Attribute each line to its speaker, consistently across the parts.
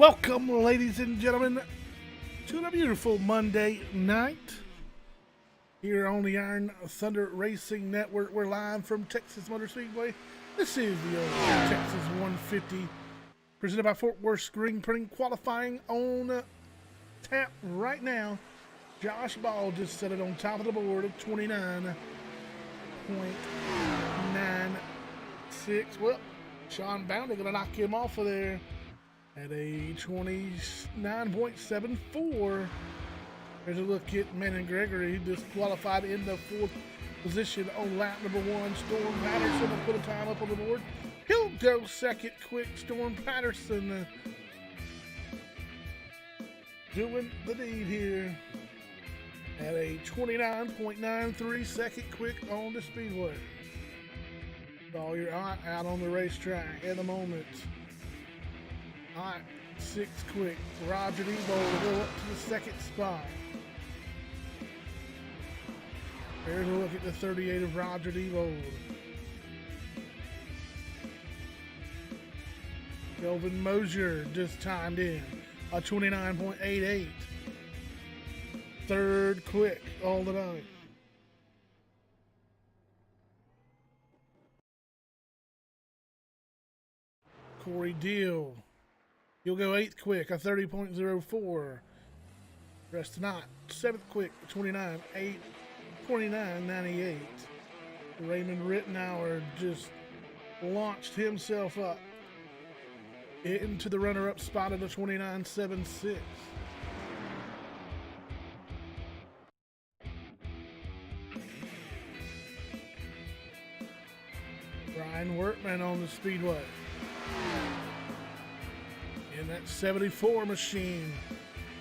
Speaker 1: Welcome, ladies and gentlemen, to the beautiful Monday night here on the Iron Thunder Racing Network. We're live from Texas Motor Speedway. This is the old Texas 150, presented by Fort Worth Screen Printing, qualifying on tap right now. Josh Ball just set it on top of the board at 29.96. Well, Sean Bounty gonna knock him off of there at a 29.74. There's a look at Manning Gregory, disqualified in the fourth position on lap number one. Storm Patterson will put a time up on the board. He'll go second quick. Storm Patterson doing the deed here at a 29.93 second quick on the speedway. All your eye out on the racetrack at the moment. All right, six quick. Roger Debo will go up to the second spot. There's a look at the 38 of Roger Debo. Kelvin Mosier just timed in a 29.88. Third quick all the night. Corey Deal. You'll go eighth quick, a 30.04. Rest not. Seventh quick, 29.98. Raymond Rittenauer just launched himself up into the runner-up spot at a 29.76. Brian Workman on the speedway. In that 74 machine.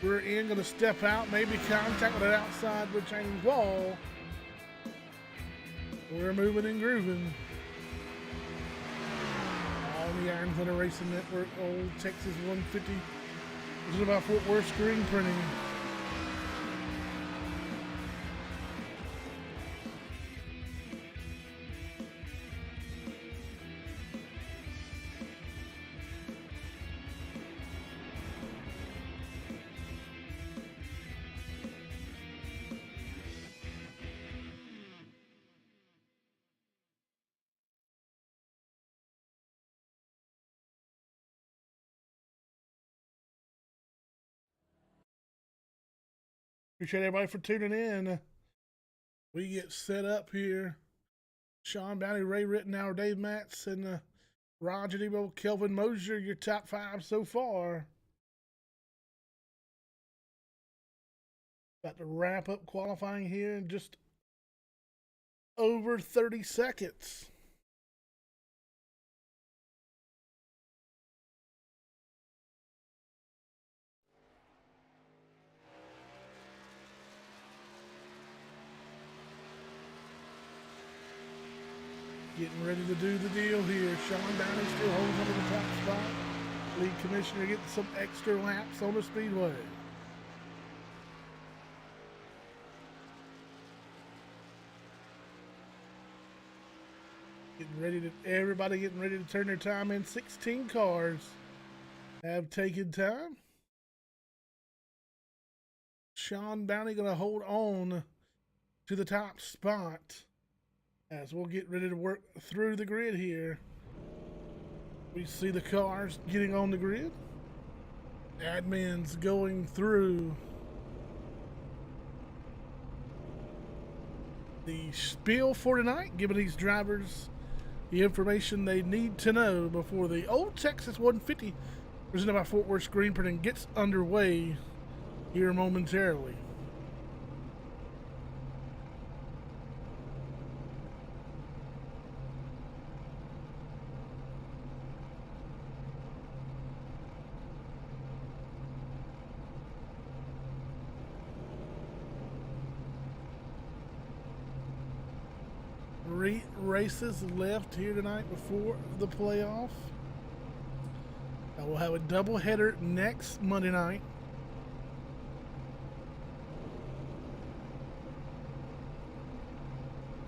Speaker 1: We're in, gonna step out, maybe contact with that outside retaining wall. We're moving and grooving. On the Iron Thunder Racing Network, old Texas 150. This is about Fort Worth Screen Printing. Appreciate everybody for tuning in. We get set up here. Sean Bounty, Ray Rittenauer, Dave Matz, and Roger Debo, Kelvin Mosier, your top five so far. About to wrap up qualifying here in just over 30 seconds. Getting ready to do the deal here. Sean Bounty still holds on to the top spot. Lead commissioner getting some extra laps on the speedway. Everybody getting ready to turn their time in. 16 cars have taken time. Sean Bounty gonna hold on to the top spot as we'll get ready to work through the grid here. We see the cars getting on the grid. Admin's going through the spiel for tonight, giving these drivers the information they need to know before the old Texas 150, presented by Fort Worth Screen Printing, gets underway here momentarily. Races left here tonight before the playoff. We'll have a doubleheader next Monday night.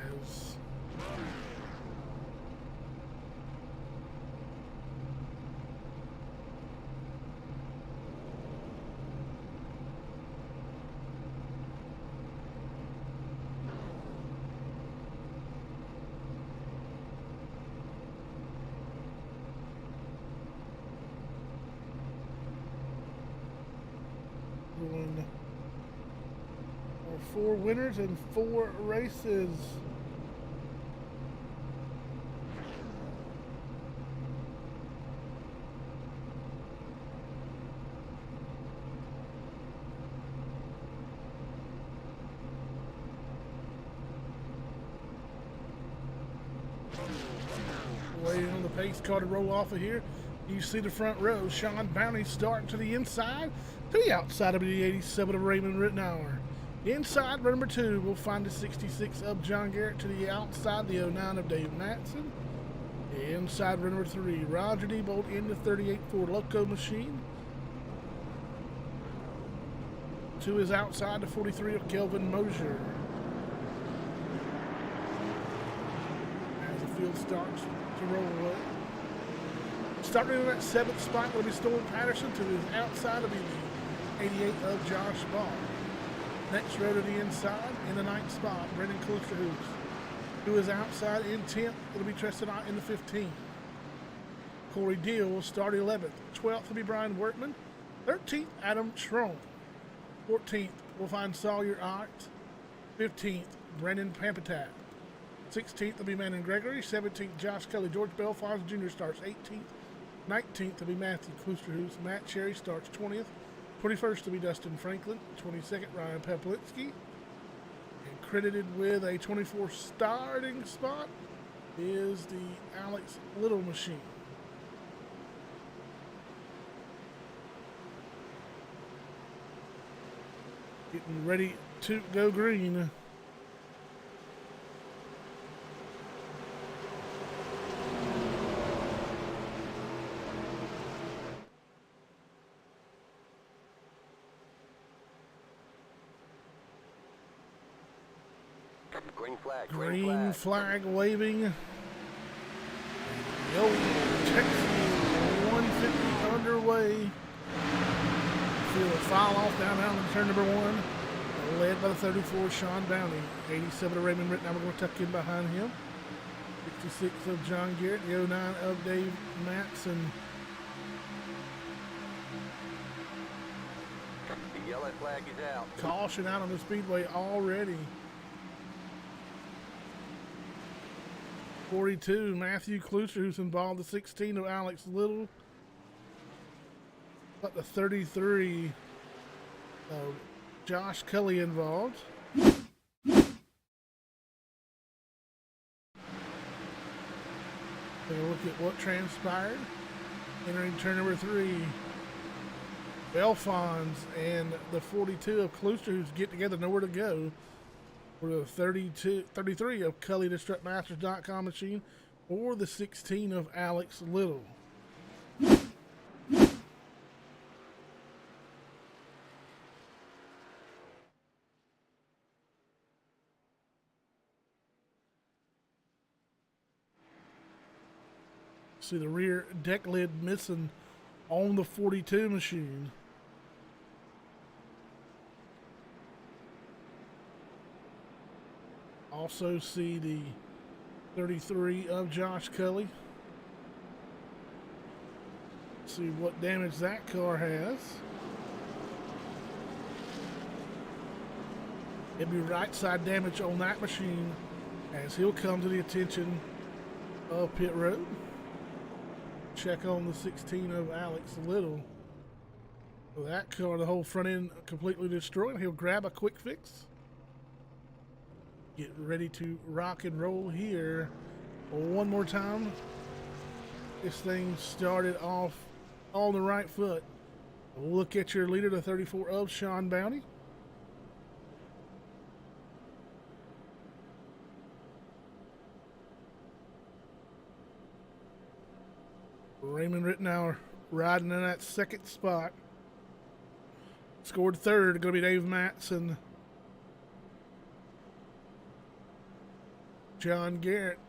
Speaker 1: As 4 winners and 4 races. Waiting on the pace car to roll off of here. You see the front row. Sean Bounty starting to the inside. To the outside of the 87 of Raymond Rittenauer. Inside, run number 2, we'll find the 66 of John Garrett. To the outside, the 09 of Dave Matson. Inside, run number 3, Roger Diebold in the 38 Ford Loco Machine. To his outside, the 43 of Kelvin Mosier. As the field starts to roll away. Starting in that 7th spot will be Storm Patterson. To his outside will be the 88 of Josh Ball. Next row to the inside in the 9th spot, Brendan Klusterhoos. To his outside in 10th, it'll be Tristan Ott in the 15. Corey Deal will start 11th. 12th will be Brian Workman. 13th, Adam Schroen. 14th, we'll find Sawyer Ott. 15th, Brendan Pampatat. 16th will be Manon Gregory. 17th, Josh Kelly. George Belfons Jr. starts 18th. 19th will be Matthew Klusterhoos. Matt Cherry starts 20th. 21st to be Dustin Franklin. 22nd, Ryan Peplinsky. And credited with a 24 starting spot is the Alex Little Machine. Getting ready to go green. Green flag waving. The old Texas 150 underway. Feel it file off down in turn number 1. Led by the 34, Sean Bounty. 87 of Raymond Rittenauer, we're going to tuck in behind him. 66 of John Garrett. The 09 of Dave Matson.
Speaker 2: The yellow flag is out.
Speaker 1: Caution out on the speedway already. 42, Matthew Kluster, who's involved. The 16 of Alex Little. But the 33 of Josh Kelly involved. Take a look at what transpired. Entering turn number 3. Belfons and the 42 of Kluster, who's get together, nowhere to go. For the 33 of Cully, the StrutMasters.com machine, or the 16 of Alex Little. See the rear deck lid missing on the 42 machine. Also see the 33 of Josh Cully. See what damage that car has. It'd be right side damage on that machine as he'll come to the attention of pit road. Check on the 16 of Alex Little. So that car, the whole front end completely destroyed. He'll grab a quick fix. Get ready to rock and roll here one more time. This thing started off on the right foot. Look at your leader, the 34 of Sean Bounty. Raymond Rittenauer riding in that 2nd spot. Scored 3rd, going to be Dave Matson. John Garrett,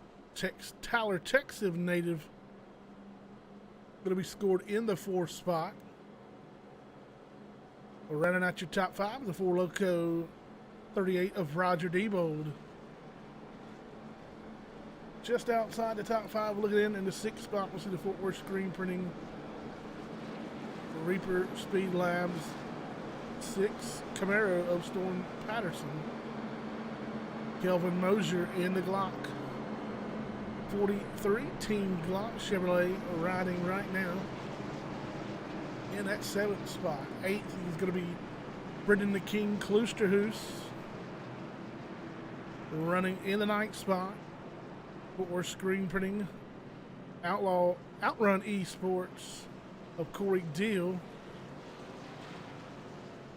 Speaker 1: Tyler, Texas native, going to be scored in the 4th spot. We're running out your top 5, the 4 Loco 38 of Roger Diebold. Just outside the top 5, looking in the 6th spot, we'll see the Fort Worth Screen Printing, Reaper Speed Labs, 6 Camaro of Storm Patterson. Kelvin Mosier in the Glock 43 Team Glock Chevrolet riding right now in that 7th spot. 8th is going to be Brendan the King Kloosterhuis running in the 9th spot. Footwear screen printing Outrun Esports of Corey Deal.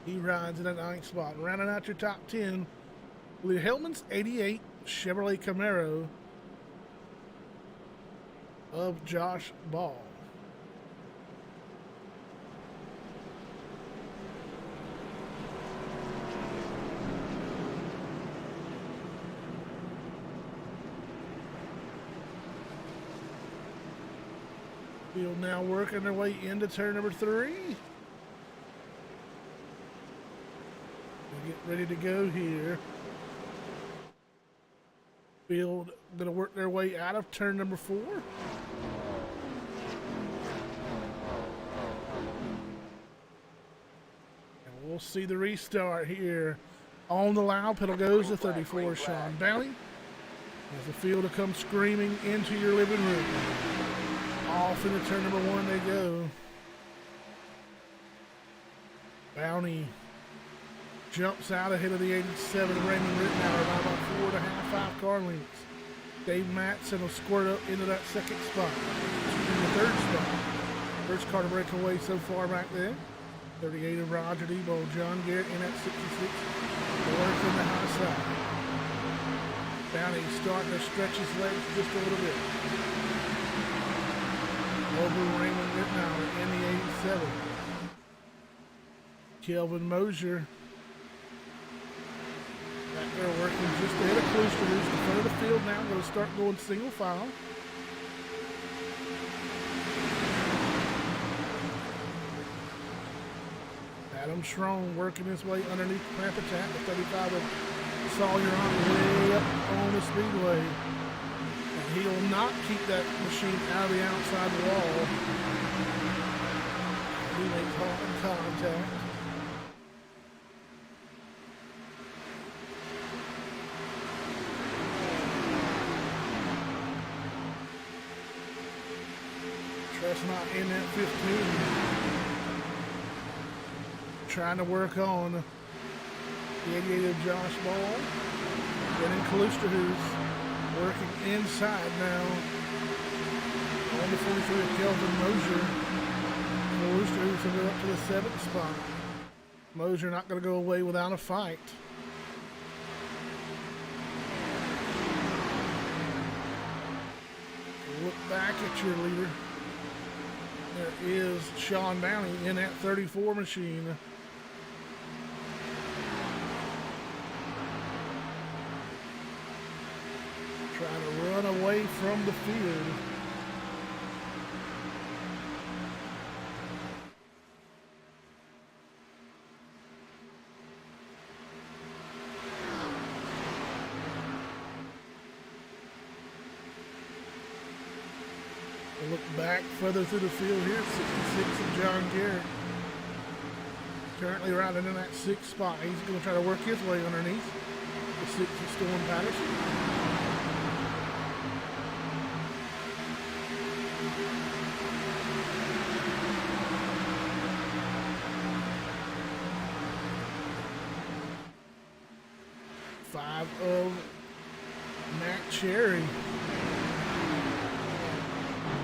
Speaker 1: He rides in that 9th spot. Rounding out your top 10, Lee Hellman's 88 Chevrolet Camaro of Josh Ball. Field now working their way into turn number 3. We'll get ready to go here. Field going to work their way out of turn number 4. And we'll see the restart here. On the loud pedal goes the 34, Sean Bounty. As the field will come screaming into your living room. Off into turn number 1 they go. Bounty jumps out ahead of the 87 Raymond Rittenauer by about 4.5, 5 car lengths. Dave Matson will squirt up into that 2nd spot. In the 3rd spot. First car to break away so far back there. 38 of Roger Debo. John Garrett in at 66. Work from the high side. Bounty starting to stretch his legs just a little bit. Over Raymond Rittenauer in the 87. Kelvin Mosier back there working just ahead of Kloosterhuis. The front of the field now going to start going single file. Adam Strong working his way underneath the clamp attack. The 35 of Sawyer on way up on the speedway. He will not keep that machine out of the outside wall. He makes hard contact. Tresnot in that 15. Trying to work on the 88 of Josh Ball. Getting Kloosterhuis. Working inside now on the 43 of Kelvin Mosier. Kloosterhuis will go up to the 7th spot. Mosier not going to go away without a fight. Look back at your leader. There is Sean Bounty in that 34 machine. Trying to run away from the field. We'll look back further through the field here. 66 of John Garrett. Currently riding in that 6th spot. He's going to try to work his way underneath. The 6 of Storm Patterson. Of Matt Cherry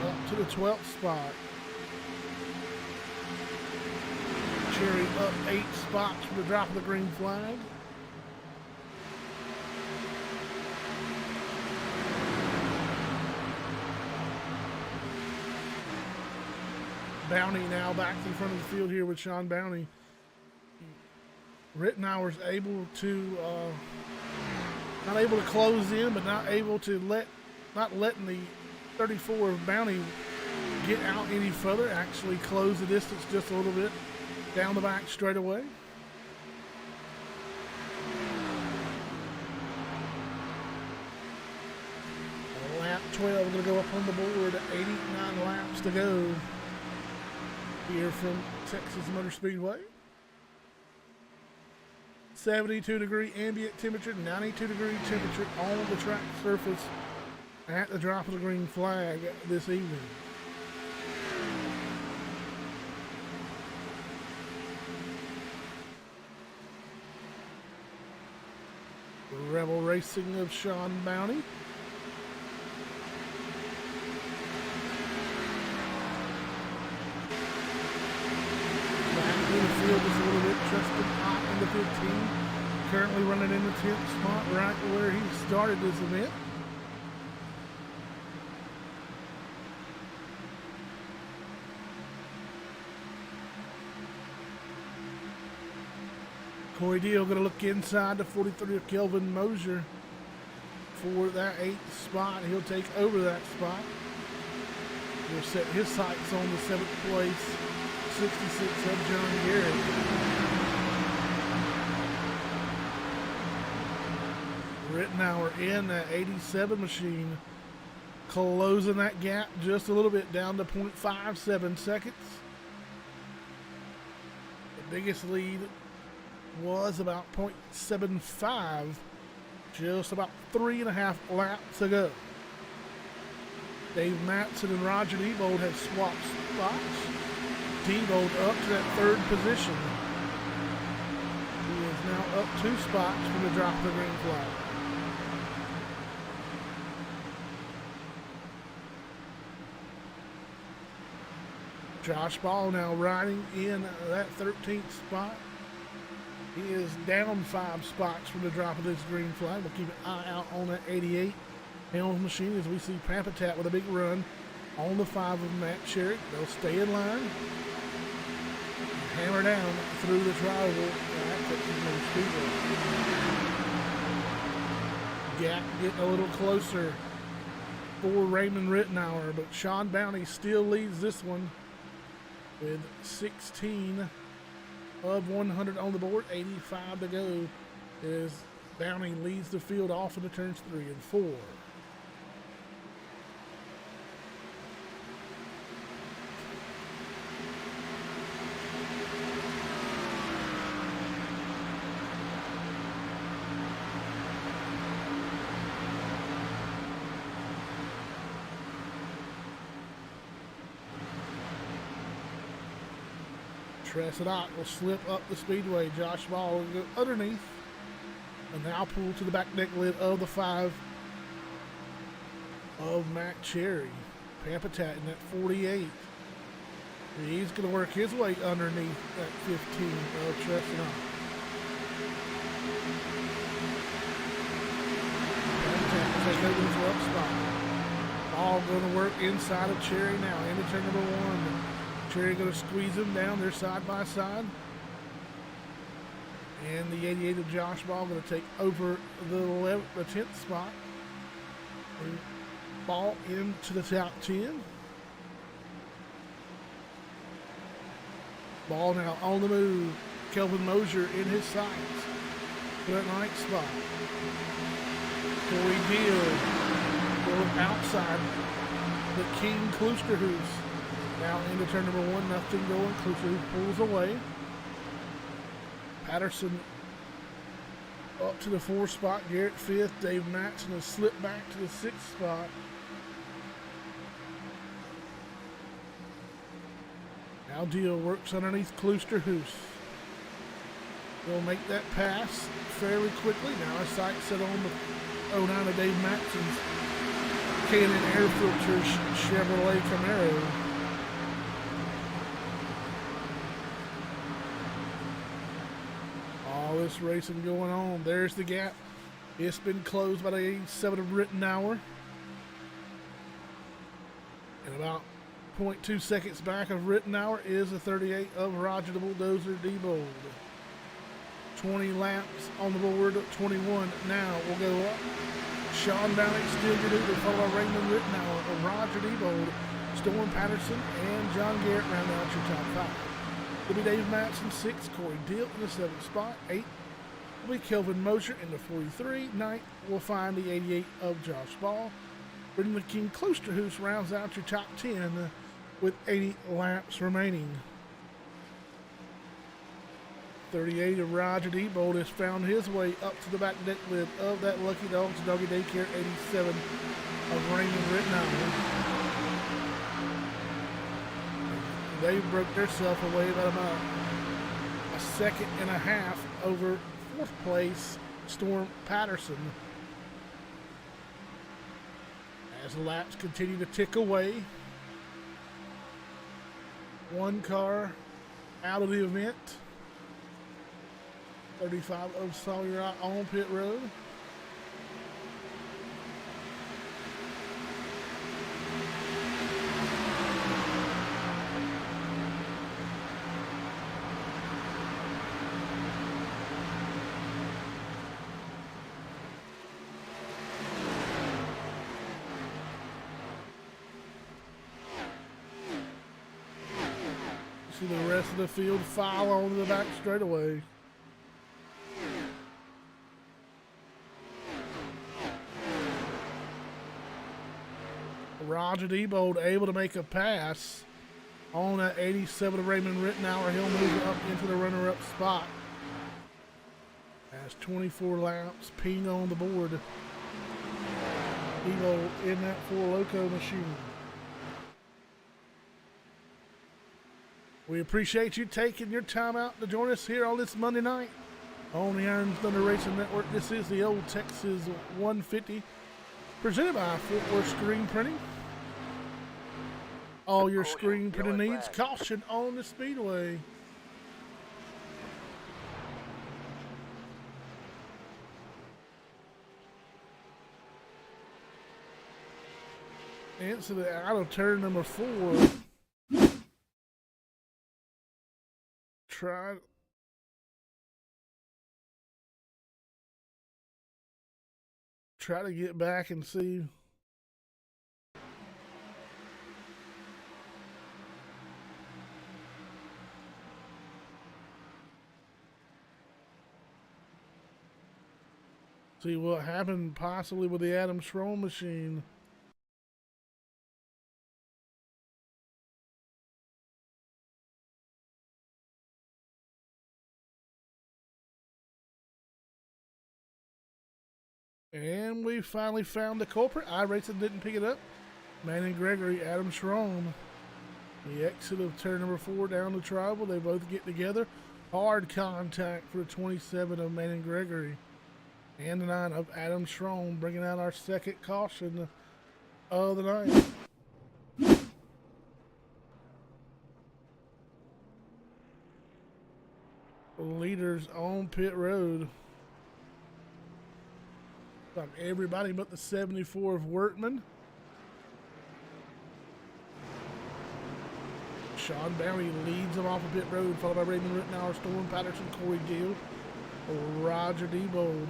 Speaker 1: up to the 12th spot. Cherry up 8 spots for the drop of the green flag. Bounty now back in front of the field here with Sean Bounty. Rittenauer's able to not able to close in, but not able to not letting the 34 of Bounty get out any further. Actually close the distance just a little bit down the back straightaway. Lap 12 going to go up on the board. 89 laps to go here from Texas Motor Speedway. 72-degree ambient temperature, 92-degree temperature on the track surface at the drop of the green flag this evening. Rebel Racing of Sean Bounty. Back in the field is a little bit Tristan Ott in the 15. Currently running in the 10th spot right where he started this event. Corey Deal going to look inside the 43 of Kelvin Mosier for that 8th spot. He'll take over that spot. He'll set his sights on the 7th place, 66 of John Garrett. Rittenauer in that 87 machine, closing that gap just a little bit down to 0.57 seconds. The biggest lead was about 0.75, just about 3.5 laps ago. Dave Matson and Roger Diebold have swapped spots. Diebold up to that 3rd position. He is now up 2 spots from the drop of the green flag. Josh Ball now riding in that 13th spot. He is down 5 spots from the drop of this green flag. We'll keep an eye out on that 88 Helms machine as we see Papatat with a big run on the 5 of Matt Sherrick. They'll stay in line. Hammer down through the triangle at Texas Motor Speedway. Gap getting a little closer for Raymond Rittenauer, but Sean Bounty still leads this one with 16 of 100 on the board, 85 to go, as Bounty leads the field off into turns 3 and 4. Tressedot will slip up the speedway. Josh Ball will go underneath and now pull to the back deck lid of the 5 of Matt Cherry. Papatat in that 48. He's going to work his way underneath that 15 of Tressedot. Papatat will take over the 12th spot. Ball going to work inside of Cherry now into turn number 1. Cherry going to squeeze him down. They're side by side. And the 88 of Josh Ball going to take over the 10th spot. And Ball into the top 10. Ball now on the move. Kelvin Mosier in his sights for that 9th spot. Corey Deal going outside the King Kloosterhuis. Now into turn number 1, nothing going. Kloosterhuis pulls away. Patterson up to the 4th spot. Garrett 5th. Dave Matson has slipped back to the 6th spot. Now Deal works underneath Kloosterhuis. He'll make that pass fairly quickly. Now his sights set on the 09 of Dave Matson's K&N Air Filters Chevrolet Camaro. All this racing going on. There's the gap. It's been closed by the 87 of Rittenauer. And about 0.2 seconds back of Rittenauer is the 38 of Roger the Bulldozer Diebold. 20 laps on the board, 21 now will go up. Sean Bounty still to do to follow Raymond Rittenauer of Roger Diebold, Storm Patterson, and John Garrett round out your top 5. It'll be Dave Matson 6, Corey Deal in the 7th spot. 8 will be Kelvin Mosier in the 43. 9 will find the 88 of Josh Ball. Brendan the King Kloosterhuis rounds out your top 10 with 80 laps remaining. 38 of Roger Debold has found his way up to the back deck lid of that Lucky Dogs Doggy Daycare 87 of Raymond Rittenhour. They broke themselves away about a second and a half over fourth place Storm Patterson. As the laps continue to tick away, one car out of the event. 35 of Sawyer on pit road. See the rest of the field file onto the back straightaway. Roger Debold able to make a pass on that 87 of Raymond Rittenhour. He'll move up into the runner-up spot. Has 24 laps, ping on the board. Debold in that 4Loco machine. We appreciate you taking your time out to join us here on this Monday night on the Iron Thunder Racing Network. This is the Old Texas 150 presented by Fort Worth Screen Printing. All your screen printing needs, caution on the speedway. Incident out of turn number 4. Try to get back and see. See what happened possibly with the Adam Schroll machine. And we finally found the culprit. iRacing didn't pick it up. Manning Gregory, Adam Schroll. The exit of turn number 4 down the tribal. They both get together. Hard contact for the 27 of Manning Gregory. And the 9 of Adam Schroll, bringing out our second caution of the night. Leaders on pit road. Got everybody but the 74 of Wertman. Sean Barry leads them off of pit road, followed by Raymond Rittenhour, Storm Patterson, Corey Gill, Roger Debold.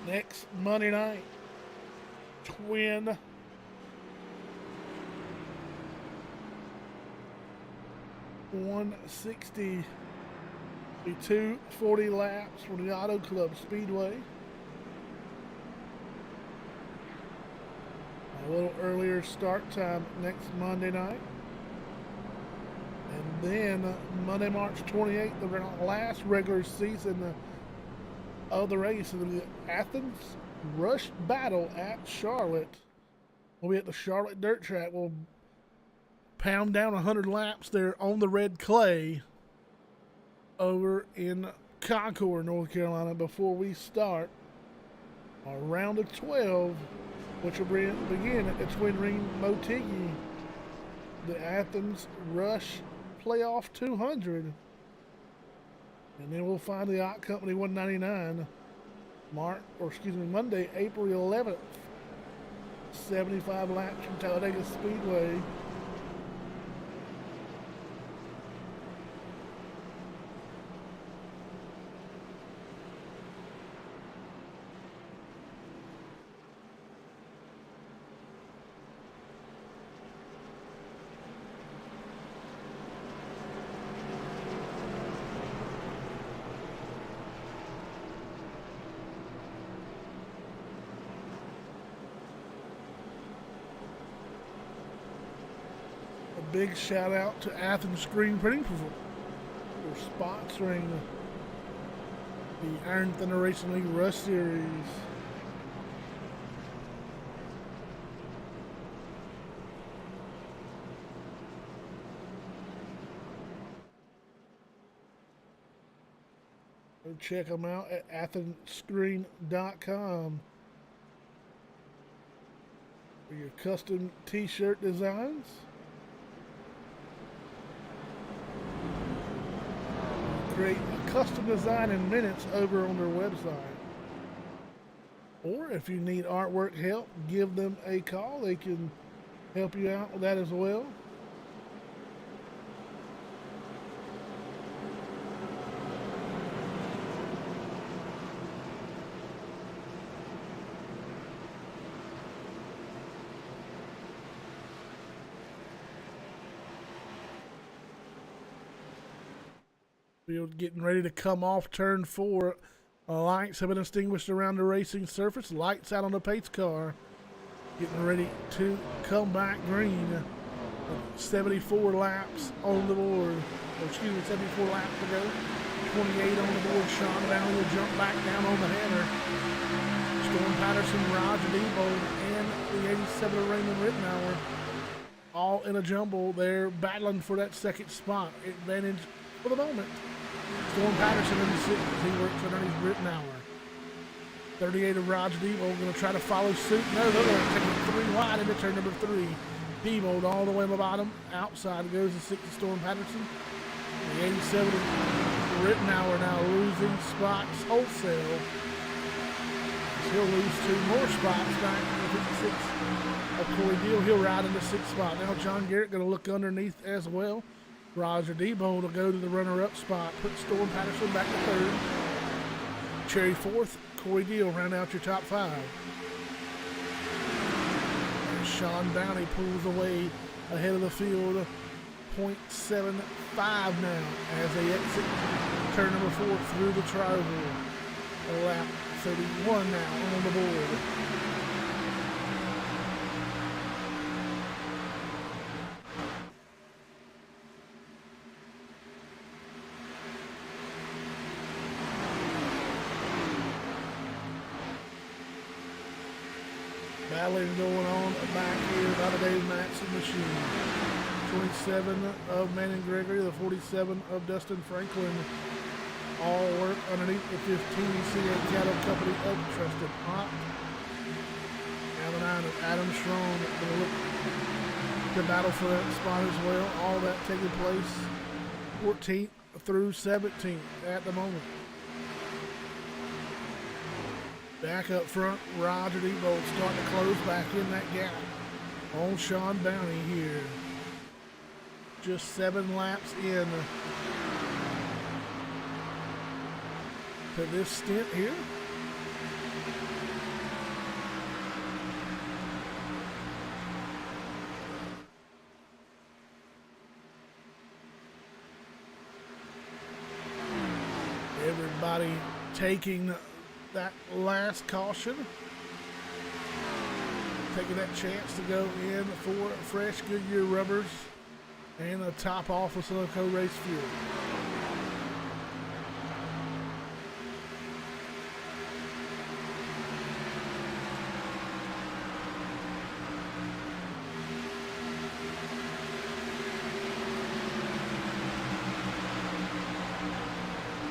Speaker 1: Next Monday night, twin $160, 240 laps for the Auto Club Speedway. A little earlier start time next Monday night. And then Monday, March 28th, the last regular season of the race of the Athens Rush Battle at Charlotte. We'll be at the Charlotte Dirt Track. We'll pound down 100 laps there on the red clay over in Concord, North Carolina, before we start our round of 12, which will begin at the Twin Ring Motegi, the Athens Rush Playoff 200. And then we'll find the Yacht Company 199, Monday, April 11th. 75 laps from Talladega Speedway. big shout out to Athens Screen Printing for sponsoring the Iron Thunder Racing League Rush Series. Go check them out at AthensScreen.com for your custom t-shirt designs. Create a custom design in minutes over on their website. Or if you need artwork help, give them a call. They can help you out with that as well. Field getting ready to come off turn 4. Lights have been extinguished around the racing surface. Lights out on the pace car. Getting ready to come back green. 74 laps on the board. Or excuse me, 74 laps to go. 28 on the board. Sean Downey will jump back down on the header. Storm Patterson, Roger Debo, and the 87 of Raymond Rittenauer all in a jumble. They're battling for that second spot. Advantage for the moment. Storm Patterson in the 60s. He works underneath Rittenauer. 38 of Roger Debo going to try to follow suit. No, they're going to take it 3 wide into turn number 3. Debo all the way to the bottom. Outside goes the 60 Storm Patterson. The 87 of Rittenauer now losing spots wholesale. He'll lose 2 more spots back to the 56 of Corey Deal. He'll ride in the 6th spot. Now John Garrett going to look underneath as well. Roger Debo will go to the runner-up spot. Put Storm Patterson back to 3rd. Cherry 4th. Corey Deal round out your top 5. And Sean Downey pulls away ahead of the field. 0.75 now as they exit turn number 4 through the tri-oval. A lap 31 now on the board. Battling going on back here by the Dave Matson machine. 27 of Manning Gregory, the 47 of Dustin Franklin. All work underneath the 15 CA Cattle Company of Trusted Hot. Now the 9 of Adam Strong going to look to battle for that spot as well. All that taking place 14th through 17th at the moment. Back up front, Roger Debo starting to close back in that gap on Sean Downey here. Just 7 laps in to this stint here. Everybody taking that last caution, taking that chance to go in for fresh Goodyear rubbers and a top off with Silico race fuel.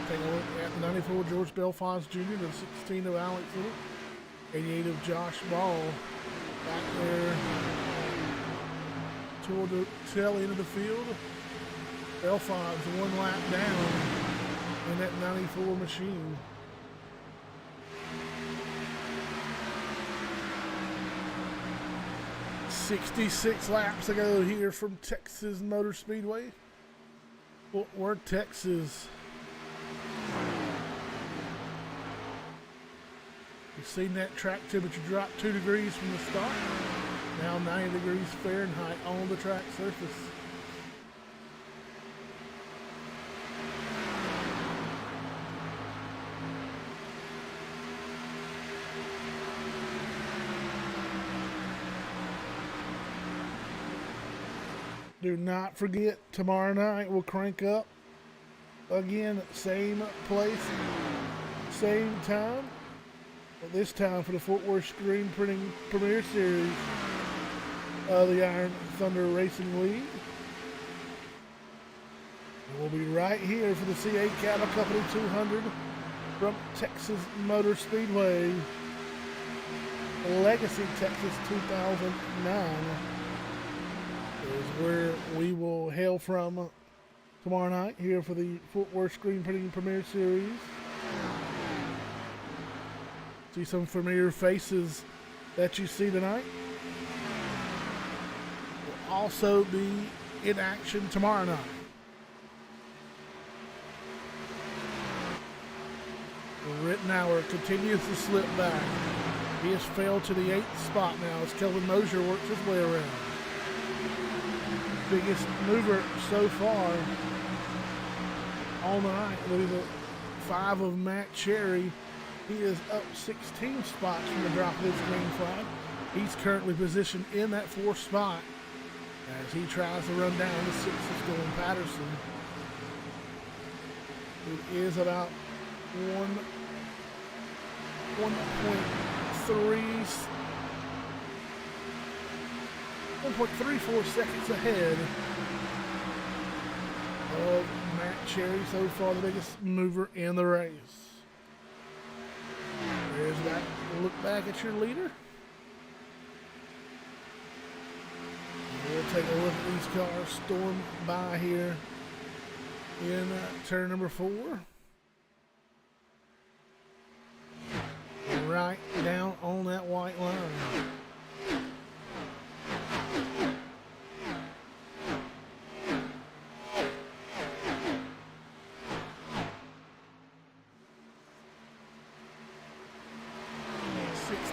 Speaker 1: Take a look at the 94 George Belfons Jr., the 16 of Alex Little, 88 of Josh Ball. Back there toward the tail end of the field. Belfons 1 lap down in that 94 machine. "66 laps ago here from Texas Motor Speedway, Fort Worth, Texas. You've seen that track temperature drop 2 degrees from the start. Now 90 degrees Fahrenheit on the track surface. Do not forget, tomorrow night we'll crank up again, same place, same time. But this time for the Fort Worth Screen Printing Premier Series of the Iron Thunder Racing League. And we'll be right here for the CA Cattle Company 200 from Texas Motor Speedway, Legacy, Texas 2009 is where we will hail from tomorrow night here for the Fort Worth Screen Printing Premier Series. See some familiar faces that you see tonight. Will also be in action tomorrow night. Rittenauer continues to slip back. He has failed to the 8th spot now as Kelvin Mosier works his way around. Biggest mover so far on the night will be the 5 of Matt Cherry. He is up 16 spots from the drop of his green flag. He's currently positioned in that 4th spot as he tries to run down the 6th of Storm Patterson, who is about 1.34 seconds ahead of Matt Cherry, so far the biggest mover in the race. There's that look back at your leader. We'll take a look at these cars storm by here in turn number 4. Right down on that white line.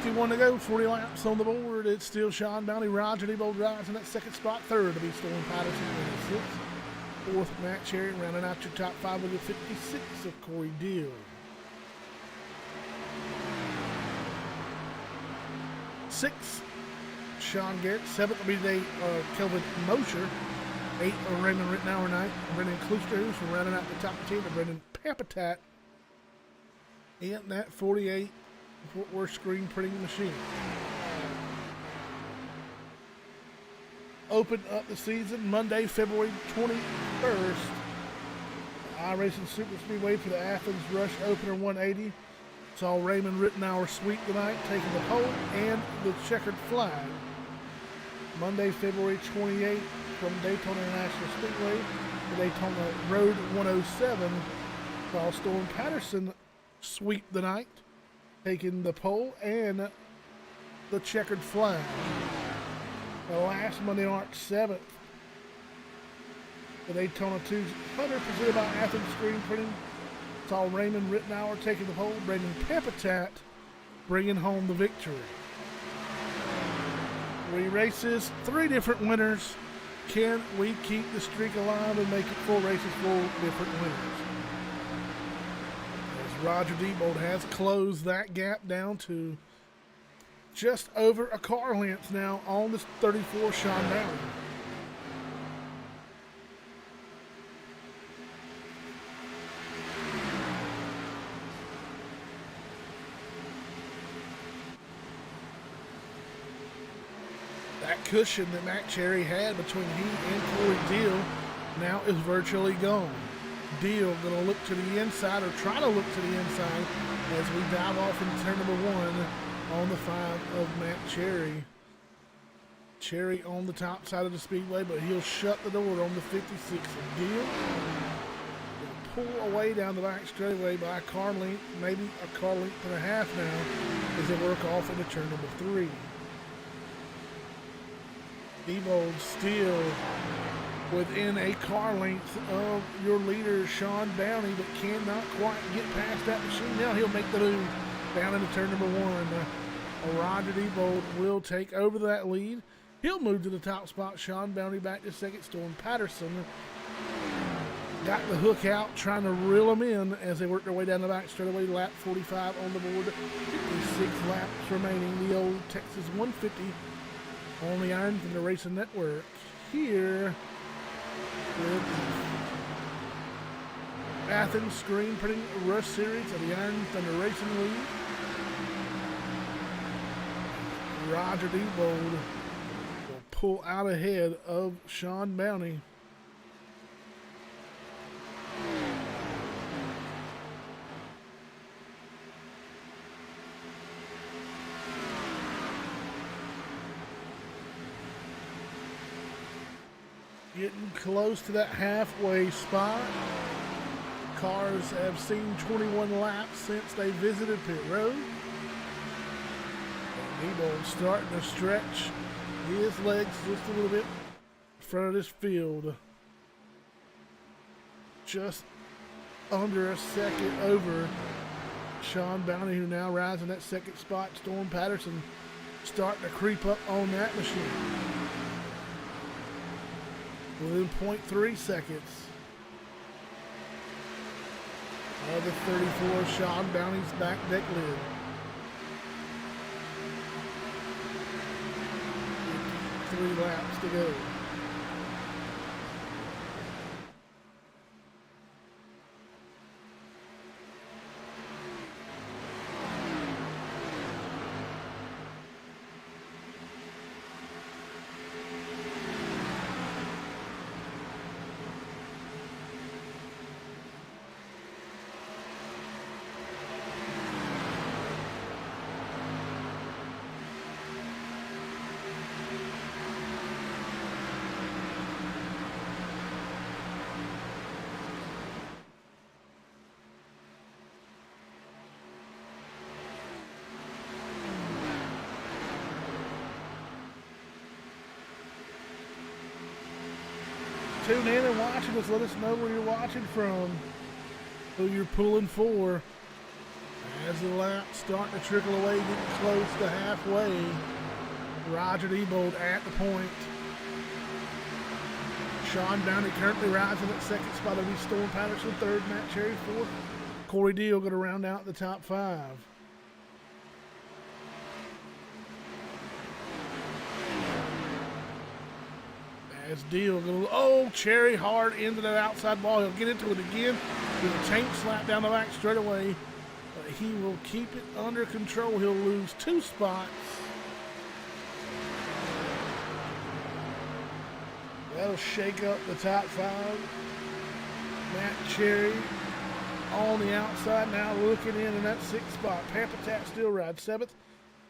Speaker 1: .61 to go, 40 laps on the board. It's still Sean Bounty, Roger Debo drives in that 2nd spot. 3rd to be Storm Patterson in 6th. 4th, Matt Cherry, rounding out your top 5 with a 56 of Corey Deal. 6th, Sean Garrett. 7th will be today, Kelvin Mosher. 8th, Raymond Rittenauer. 9th, Brendan Klooster, who's from rounding out the top 10, and Brendan Papatat in that 48 Fort Worth Screen Printing Machine. Open up the season Monday, February 21st. iRacing Super Speedway for the Athens Rush Opener 180. Saw Raymond Rittenauer sweep tonight, taking the pole and the checkered flag. Monday, February 28th, from Daytona International Speedway to Daytona Road 107. Saw Storm Patterson sweep the night, taking the pole and the checkered flag. The last Monday, March 7th, the Daytona 200 presented by Athens Screen Printing. Saw Raymond Rittenauer taking the pole, Brendan Papatat bringing home the victory. 3 races, 3 different winners. Can we keep the streak alive and make it 4 races, 4 different winners? As Roger Diebold has closed that gap down to just over a car length now on this 34 Sean Bounty. That cushion that Matt Cherry had between he and Corey Deal now is virtually gone. Deal going to look to the inside, or try to look to the inside, as we dive off into turn number 1 on the 5 of Matt Cherry. Cherry on the top side of the speedway, but he'll shut the door on the 56 of Deal. He'll pull away down the back straightaway by a car length, maybe a car length and a half now, as they work off into turn number 3. Diebold still within a car length of your leader, Sean Bounty, but cannot quite get past that machine. Now he'll make the move down into turn number 1. Roger Diebold will take over that lead. He'll move to the top spot. Sean Bounty back to 2nd. Storm Patterson got the hook out, trying to reel them in as they work their way down the back straightaway. Lap 45 on the board. 56 laps remaining. The old Texas 150 on the Iron Thunder Racing Network here with the Athens Screen Printing Rush Series of the Iron Thunder Racing League. Roger Diebold will pull out ahead of Sean Bounty. Getting close to that halfway spot. Cars have seen 21 laps since they visited pit road. Diebold starting to stretch his legs just a little bit in front of this field. Just under a second over Sean Bounty, who now rides in that second spot. Storm Patterson starting to creep up on that machine. Within 0.3 seconds of the 34 Sean Bounty's back deck lid. 3 laps to go. Tune in and watch us. Let us know where you're watching from, who you're pulling for. As the laps starting to trickle away, getting close to halfway. Roger Diebold at the point. Sean Bounty currently rides in that second spot. It'll be Storm Patterson third, Matt Cherry fourth. Corey Deal going to round out the top 5. As Deal going Cherry hard into that outside wall. He'll get into it again with a chain slap down the back straightaway. But he will keep it under control. He'll lose 2 spots. That'll shake up the top 5. Matt Cherry on the outside now looking in that 6th spot. Pampatat still rides 7th.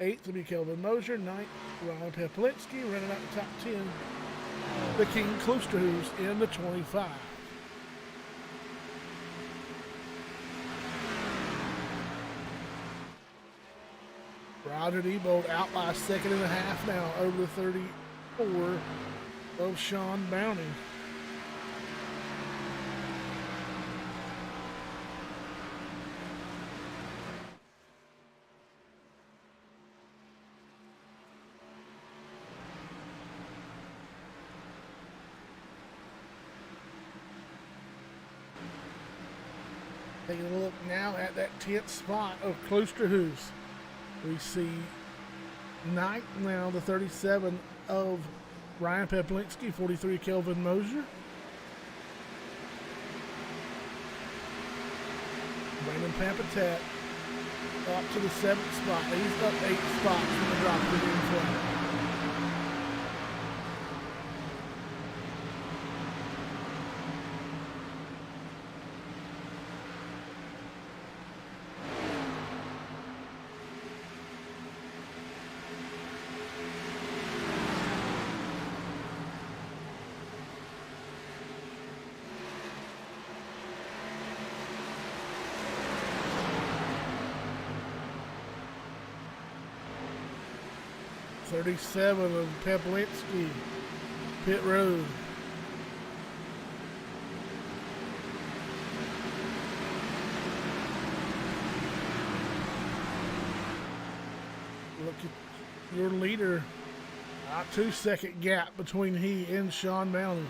Speaker 1: 8th will be Kelvin Mosier. 9th, Ryan Peplinski running out the top 10. The King Klosterhuis in the 25. Roger Diebold out by a second and a half now over the 34 of Sean Bounty. Taking a look now at that 10th spot of Klosterhuis. We see 9th now, the 37 of Ryan Peplinski, 43 Kelvin Mosier. Brandon Pampatat up to the 7th spot. He's up 8 spots from the drop to the in-flight. .37 of Peplinski, pit road. Look at your leader. A 2-second gap between he and Sean Bounty.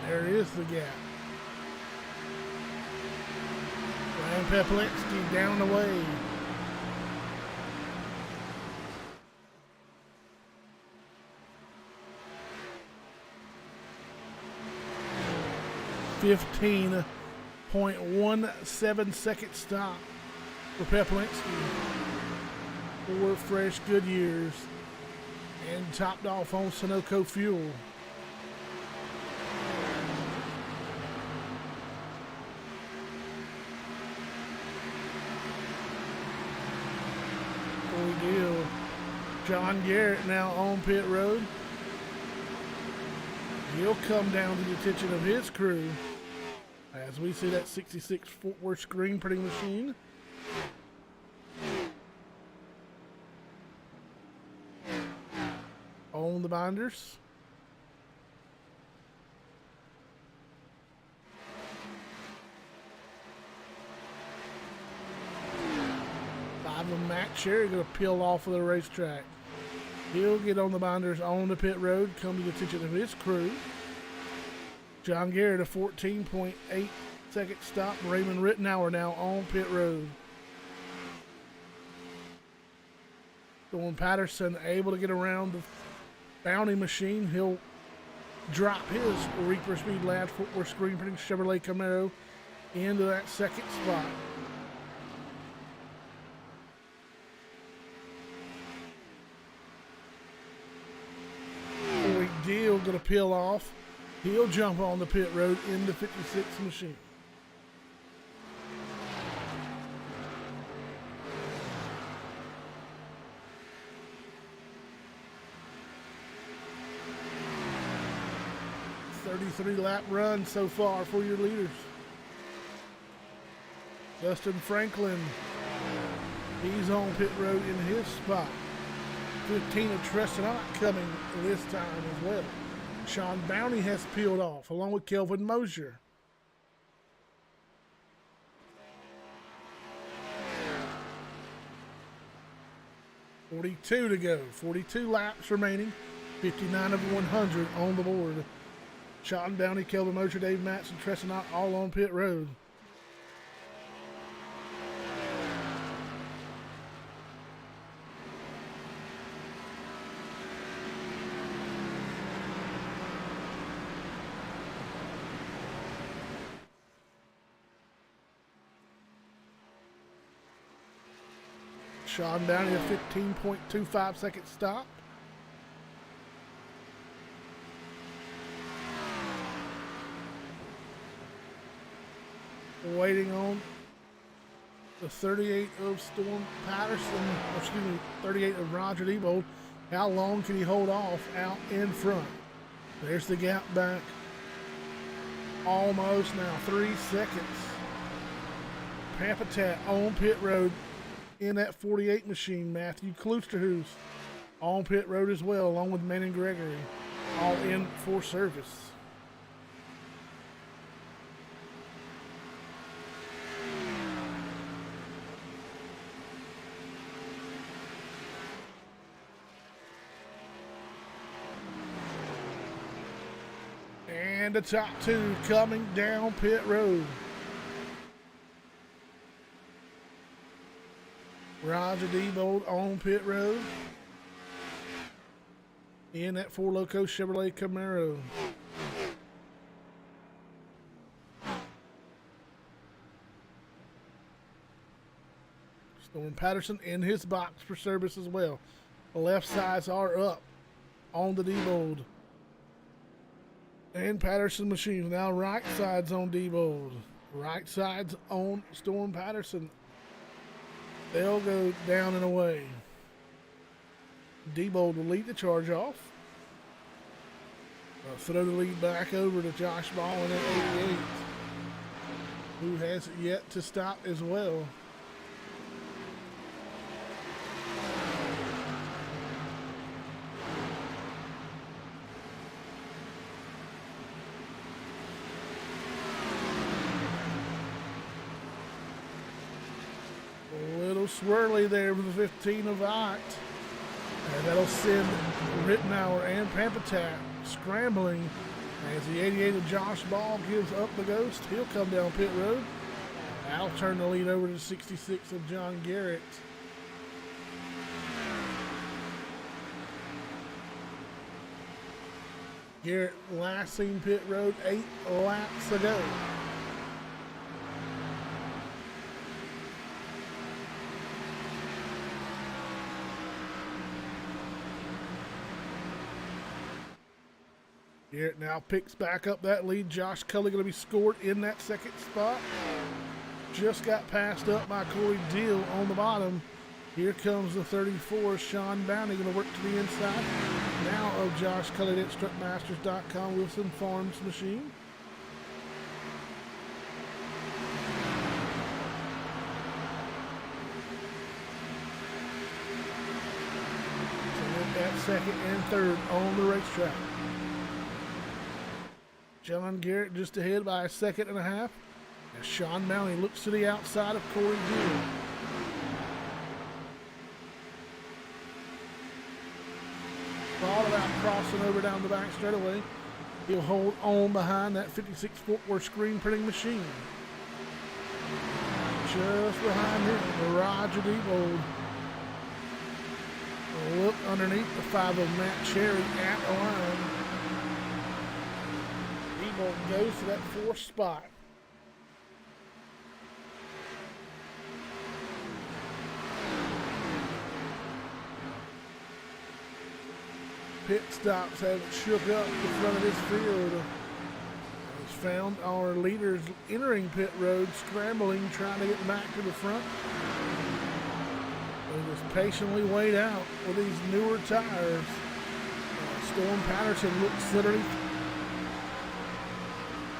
Speaker 1: There is the gap. Ryan Peplinski down the way. 15.17 second stop for Peplinsky. 4 fresh Goodyears and topped off on Sunoco fuel. Deal. John Garrett now on pit road. He'll come down to the attention of his crew as we see that 66 Fort Worth screen printing machine. On the binders. Matt Cherry going to peel off of the racetrack. He'll get on the binders on the pit road, come to the attention of his crew. John Garrett, a 14.8 second stop. Raymond Rittenauer now on pit road. Storm Patterson able to get around the Bounty machine. He'll drop his Reaper Speed Labs Fort Worth screen printing Chevrolet Camaro into that second spot. Deal going to peel off. He'll jump on the pit road in the 56 machine. Lap run so far for your leaders. Justin Franklin, he's on pit road in his spot. 15 of Trestonot coming this time as well. Sean Bounty has peeled off along with Kelvin Mosier. .42 to go. 42 laps remaining. 59 of 100 on the board. Sean Bounty, Kelvin Mosier, Dave Matson, Trestonot all on pit road. Sean Downey, a 15.25 second stop. Waiting on the 38 of Storm Patterson, 38 of Roger Diebold. How long can he hold off out in front? There's the gap back. Almost now, 3 seconds. Pampatat on pit road. In that 48 machine, Matthew Kloosterhuis on pit road as well, along with Manning Gregory, all in for service. And the top two coming down pit road. Roger Diebold on pit road in that Four Loko Chevrolet Camaro. Storm Patterson in his box for service as well. The left sides are up on the Diebold. And Patterson machines now right sides on Diebold. Right sides on Storm Patterson. They'll go down and away. Diebold will lead the charge off. Throw the lead back over to Josh Ball in at 88, who has yet to stop as well. Swirly there with the 15 of Ott. And that'll send Rittenauer and Pampatat scrambling as the 88 of Josh Ball gives up the ghost. He'll come down pit road. I'll turn the lead over to 66 of John Garrett. Garrett last seen pit road 8 laps ago. Garrett now picks back up that lead. Josh Cully going to be scored in that second spot. Just got passed up by Corey Deal on the bottom. Here comes the 34, Sean Bounty, going to work to the inside. Now of Josh Cully at strutmasters.com, Wilson Farms machine. So look at second and third on the racetrack. John Garrett just ahead by a second and a half. As Sean Bounty looks to the outside of Corey Deal. All about crossing over down the back straightaway. He'll hold on behind that 56 Fort Worth screen printing machine. Just behind him, Roger Diebold. A look underneath the 5 of Matt Cherry at the line. Diebold goes to that 4th spot. Pit stops have shook up the front of this field. Has found our leaders entering pit road, scrambling, trying to get back to the front. They just patiently wait out with these newer tires. Storm Patterson looks literally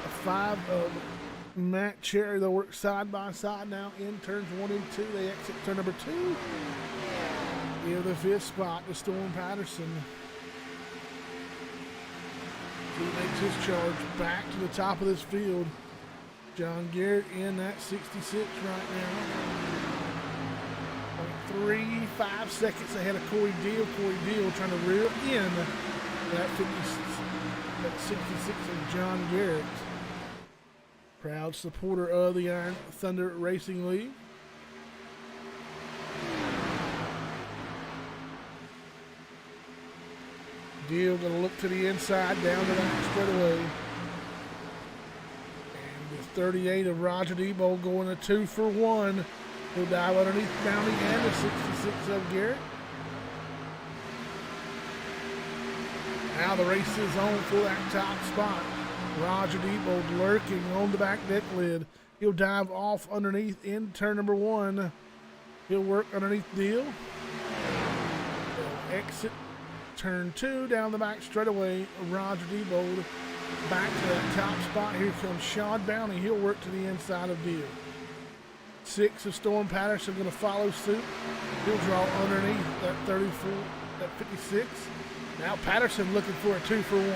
Speaker 1: a 5 of Matt Cherry. They'll work side by side now in turns 1 and 2. They exit turn number 2. Give the 5th spot to Storm Patterson. He makes his charge back to the top of this field. John Garrett in that 66 right now. 0.35 seconds ahead of Corey Deal. Corey Deal trying to reel in that 66 of John Garrett. Proud supporter of the Iron Thunder Racing League. Deal going to look to the inside, down to that straightaway. And with 38 of Roger Diebold going a 2 for 1. He'll dive underneath Bounty and the 66 of Garrett. Now the race is on for that top spot. Roger Diebold lurking on the back deck lid. He'll dive off underneath in turn number 1. He'll work underneath Deal. They'll exit turn 2 down the back straightaway. Roger Diebold back to that top spot. Here comes Sean Bounty. He'll work to the inside of Deal. 6 of Storm Patterson going to follow suit. He'll draw underneath that 34, that 56. Now Patterson looking for a 2 for 1.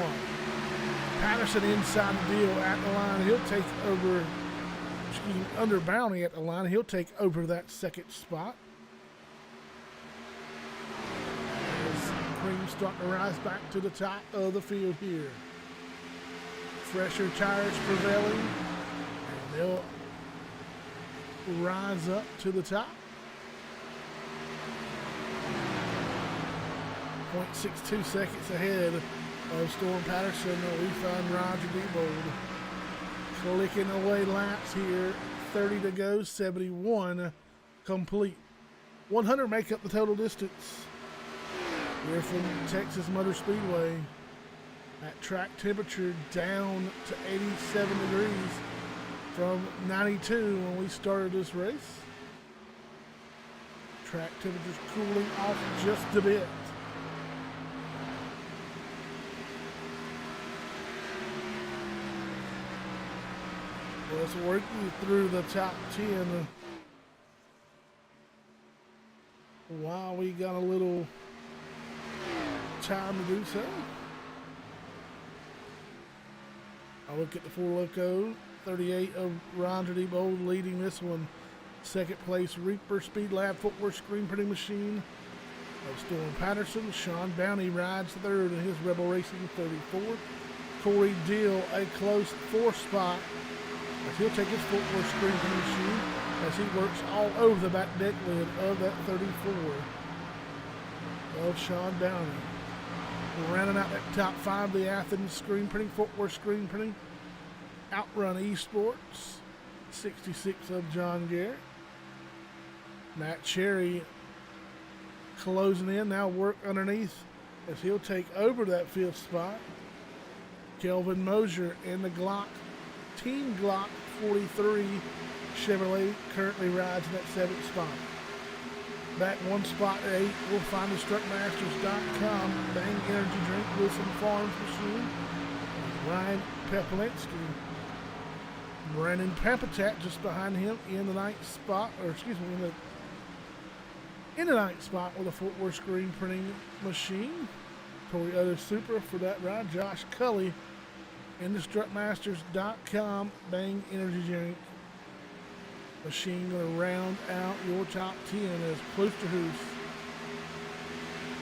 Speaker 1: Patterson inside the Deal at the line. He'll take over, under Bounty at the line. He'll take over that second spot. Cream starting to rise back to the top of the field here. Fresher tires prevailing, and they'll rise up to the top. 0.62 seconds ahead of Storm Patterson. We find Roger Diebold clicking away laps here. 30 to go, 71 complete. 100 make up the total distance. Here from Texas Motor Speedway. At track temperature down to 87 degrees from 92 when we started this race. Track temperature's cooling off just a bit. Let's work you through the top 10 while we got a little time to do so. I'll look at the 4 Loco. 38 of Roger Diebold leading this one. Second place, Reaper Speed Lab Footwear Screen Printing Machine of Storm Patterson. Sean Bounty rides third in his Rebel Racing 34. Corey Deal a close 4th spot as he'll take his footwear screen printing machine as he works all over the back deck lid of that 34 of Sean Bounty. Rounding out that top 5, the Athens Screen Printing, Fort Worth Screen Printing, Outrun Esports, 66 of John Garrett. Matt Cherry closing in, now work underneath as he'll take over that 5th spot. Kelvin Mosier in the Glock, Team Glock 43 Chevrolet currently rides in that 7th spot. Back 1 spot at 8, we'll find the Struckmasters.com Bang Energy Drink Wilson Farms machine. Ryan Peplinsky. Brandon Pampatat just behind him in the 9th spot, or excuse me, in the 9th spot with a Fort Worth Screen Printing machine. Toyota Supra for that ride. Josh Cully in the Struckmasters.com Bang Energy Drink machine. Going to round out your top 10 as Klosterhuis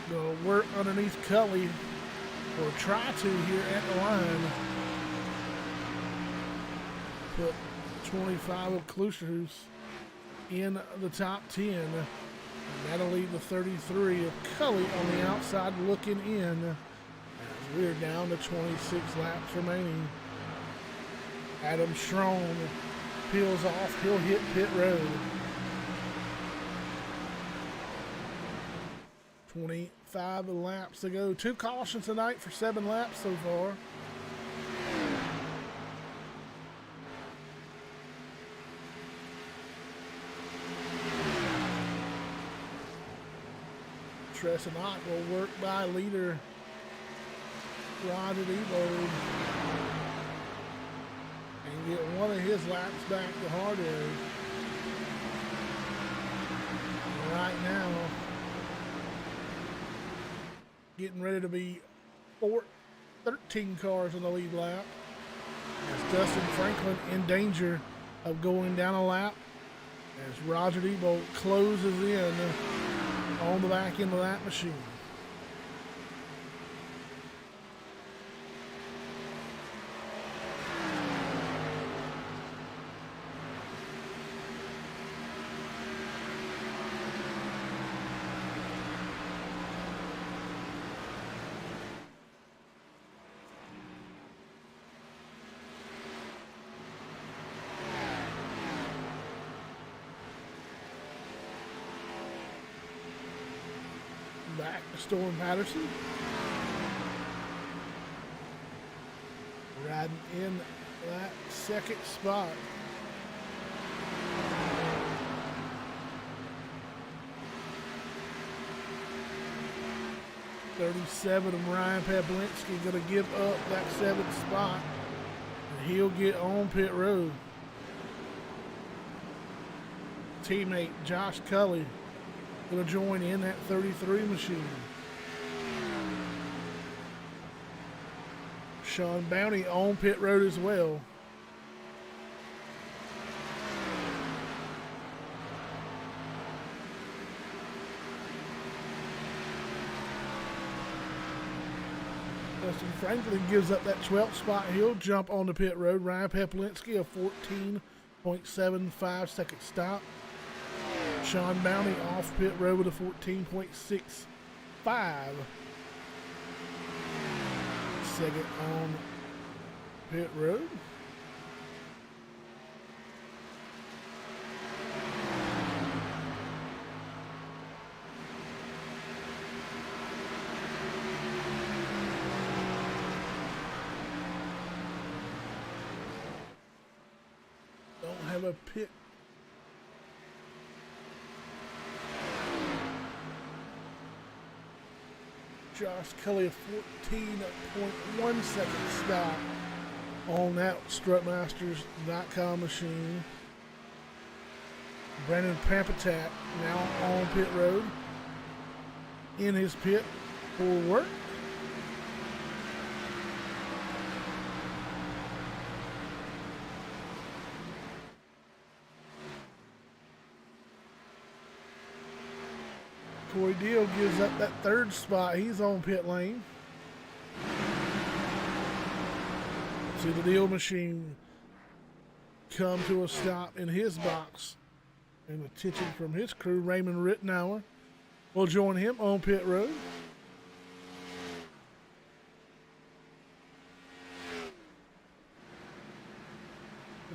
Speaker 1: going to work underneath Cully, or try to here at the line. Put 25 of Klosterhuis in the top 10. And that'll leave the 33 of Cully on the outside looking in. As we're down to 26 laps remaining. Adam Strong peels off. He'll hit pit road. 25 laps to go. 2 cautions tonight for 7 laps so far. Tressenot will work by leader Roger Debo and get one of his laps back to Hardware. Right now, getting ready to be 13 cars in the lead lap. As Dustin Franklin in danger of going down a lap as Roger Debo closes in on the back end of that machine. Back to Storm Patterson. Riding in that 2nd spot. $37 of Ryan Peplinsky going to give up that 7th spot. And he'll get on pit road. Teammate Josh Cully going to join in that 33 machine. Sean Bounty on pit road as well. Dustin Franklin gives up that 12th spot. He'll jump on the pit road. Ryan Peplinsky a 14.75 second stop. Sean Bounty off pit road with a 14.65. Second on pit road. Don't have a pit. Josh Kelly, a 14.1 second stop on that Struckmasters.com machine. Brandon Pampatat now on pit road in his pit for work. Corey Deal gives up that 3rd spot. He's on pit lane. See the Deal machine come to a stop in his box. And attention from his crew, Raymond Rittenauer will join him on pit road.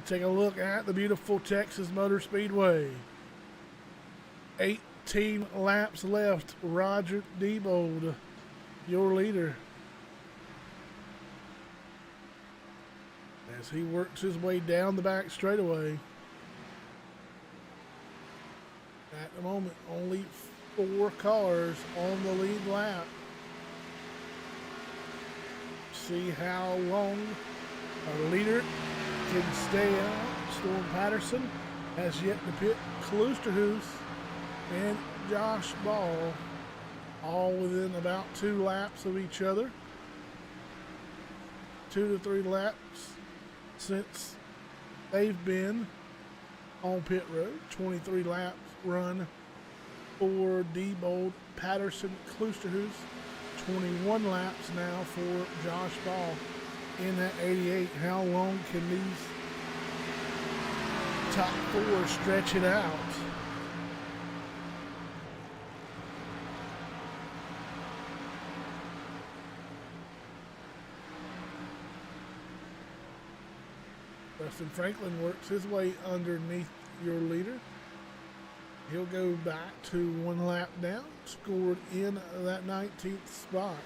Speaker 1: take a look at the beautiful Texas Motor Speedway. 18 laps left. Roger Diebold, your leader, as he works his way down the back straightaway. At the moment, only 4 cars on the lead lap. See how long our leader can stay out. Storm Patterson has yet to pit. Kloosterhuis and Josh Ball all within about 2 laps of each other. 2 to 3 laps since they've been on pit road. 23 laps run for Diebold, Patterson, Kloosterhuis. 21 laps now for Josh Ball in that 88. How long can these top 4 stretch it out? Dustin Franklin works his way underneath your leader. He'll go back to 1 lap down, scored in that 19th spot.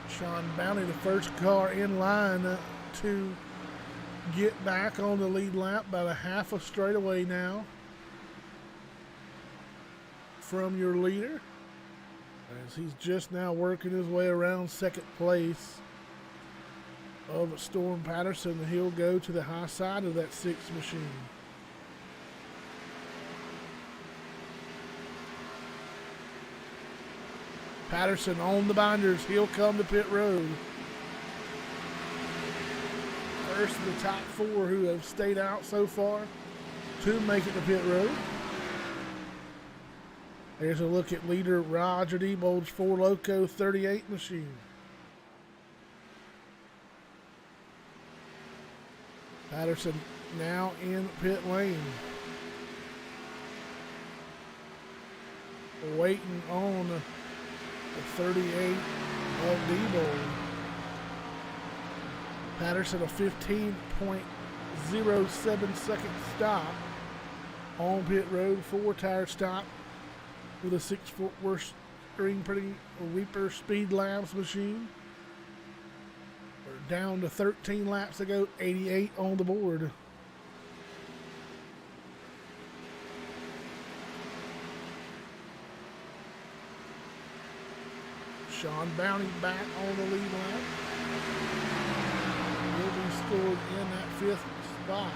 Speaker 1: Sean Bounty, the first car in line to get back on the lead lap, about a half a straightaway now from your leader, as he's just now working his way around second place of Storm Patterson. He'll go to the high side of that 6th machine. Patterson on the binders. He'll come to pit road. First of the top 4 who have stayed out so far to make it to pit road. There's a look at leader Roger Diebold's 4 Loco 38 machine. Patterson now in pit lane. Waiting on the 38 of Diebold. Patterson a 15.07 second stop on pit road. 4 tire stop with a 6-foot worst screen pretty Reaper Speed Labs machine. We're down to 13 laps to go, 88 on the board. Sean Bounty back on the lead lap. Will be scored in that 5th spot.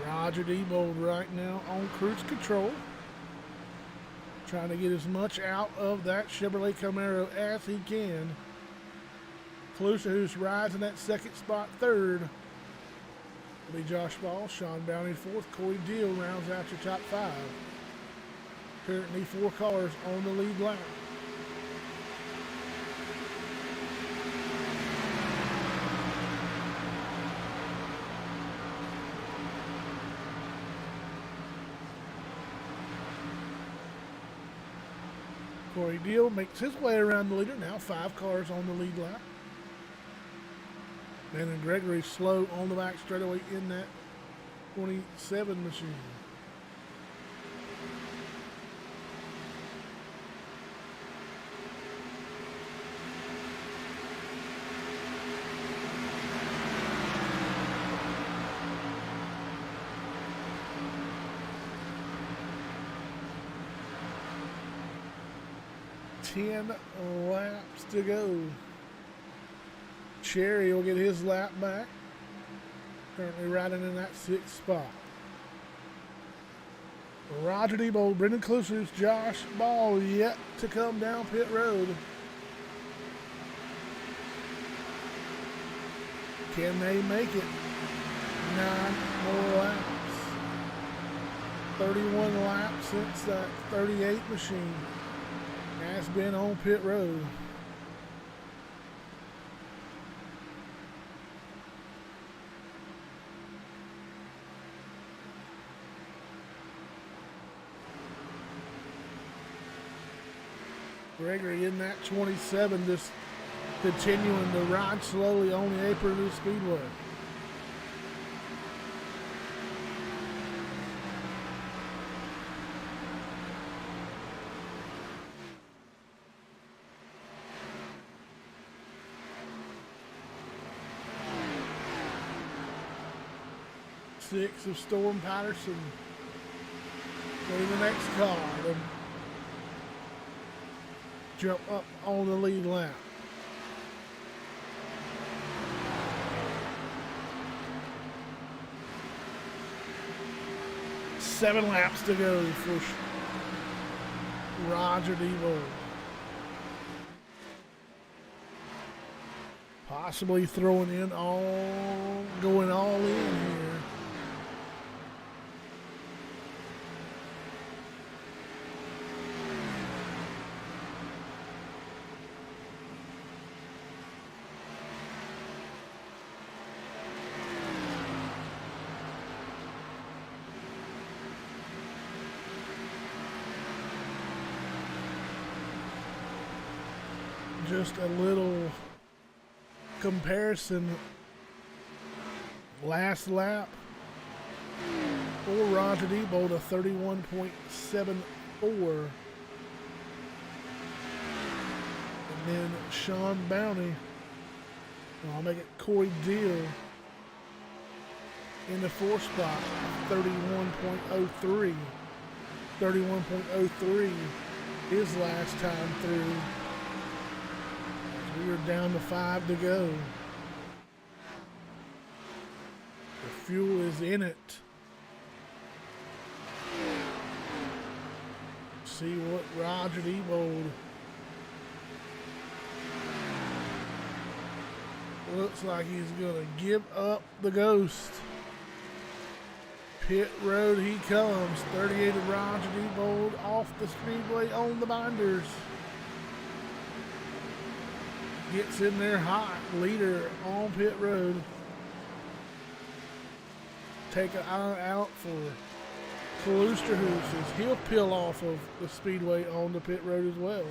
Speaker 1: Roger Diebold right now on cruise control, trying to get as much out of that Chevrolet Camaro as he can. Kloosterhuis rides in that 2nd spot. 3rd will be Josh Ball. Sean Bounty 4th. Corey Deal rounds out your top 5. Currently 4 cars on the lead lap. Corey Deal makes his way around the leader. Now 5 cars on the lead lap. Brandon Gregory slow on the back straightaway in that 27 machine. Laps to go. Cherry will get his lap back. Currently riding in that 6th spot. Roger Diebold, Brendan Kloosterhuis, Josh Ball yet to come down pit road. Can they make it? 9 more laps. 31 laps since that 38 machine has been on pit road. Gregory in that 27, just continuing to ride slowly on the apron of the speedway. Six of Storm Patterson in the next car to jump up on the lead lap. Seven laps to go for Roger DeVold. Possibly throwing in going all in here. Just a little comparison. Last lap for Roger DeVold, a 31.74. And then Sean Bounty, I'll make it Corey Deal in the fourth spot, 31.03. 31.03 his last time through. We are down to 5 to go. The fuel is in it. See what Roger DeVold looks like he's gonna give up the ghost. Pit road he comes. 38 of Roger DeVold off the speedway on the binders. Gets in there hot, leader on pit road. Take an eye out for Kalusterhoos. He'll peel off of the speedway on the pit road as well.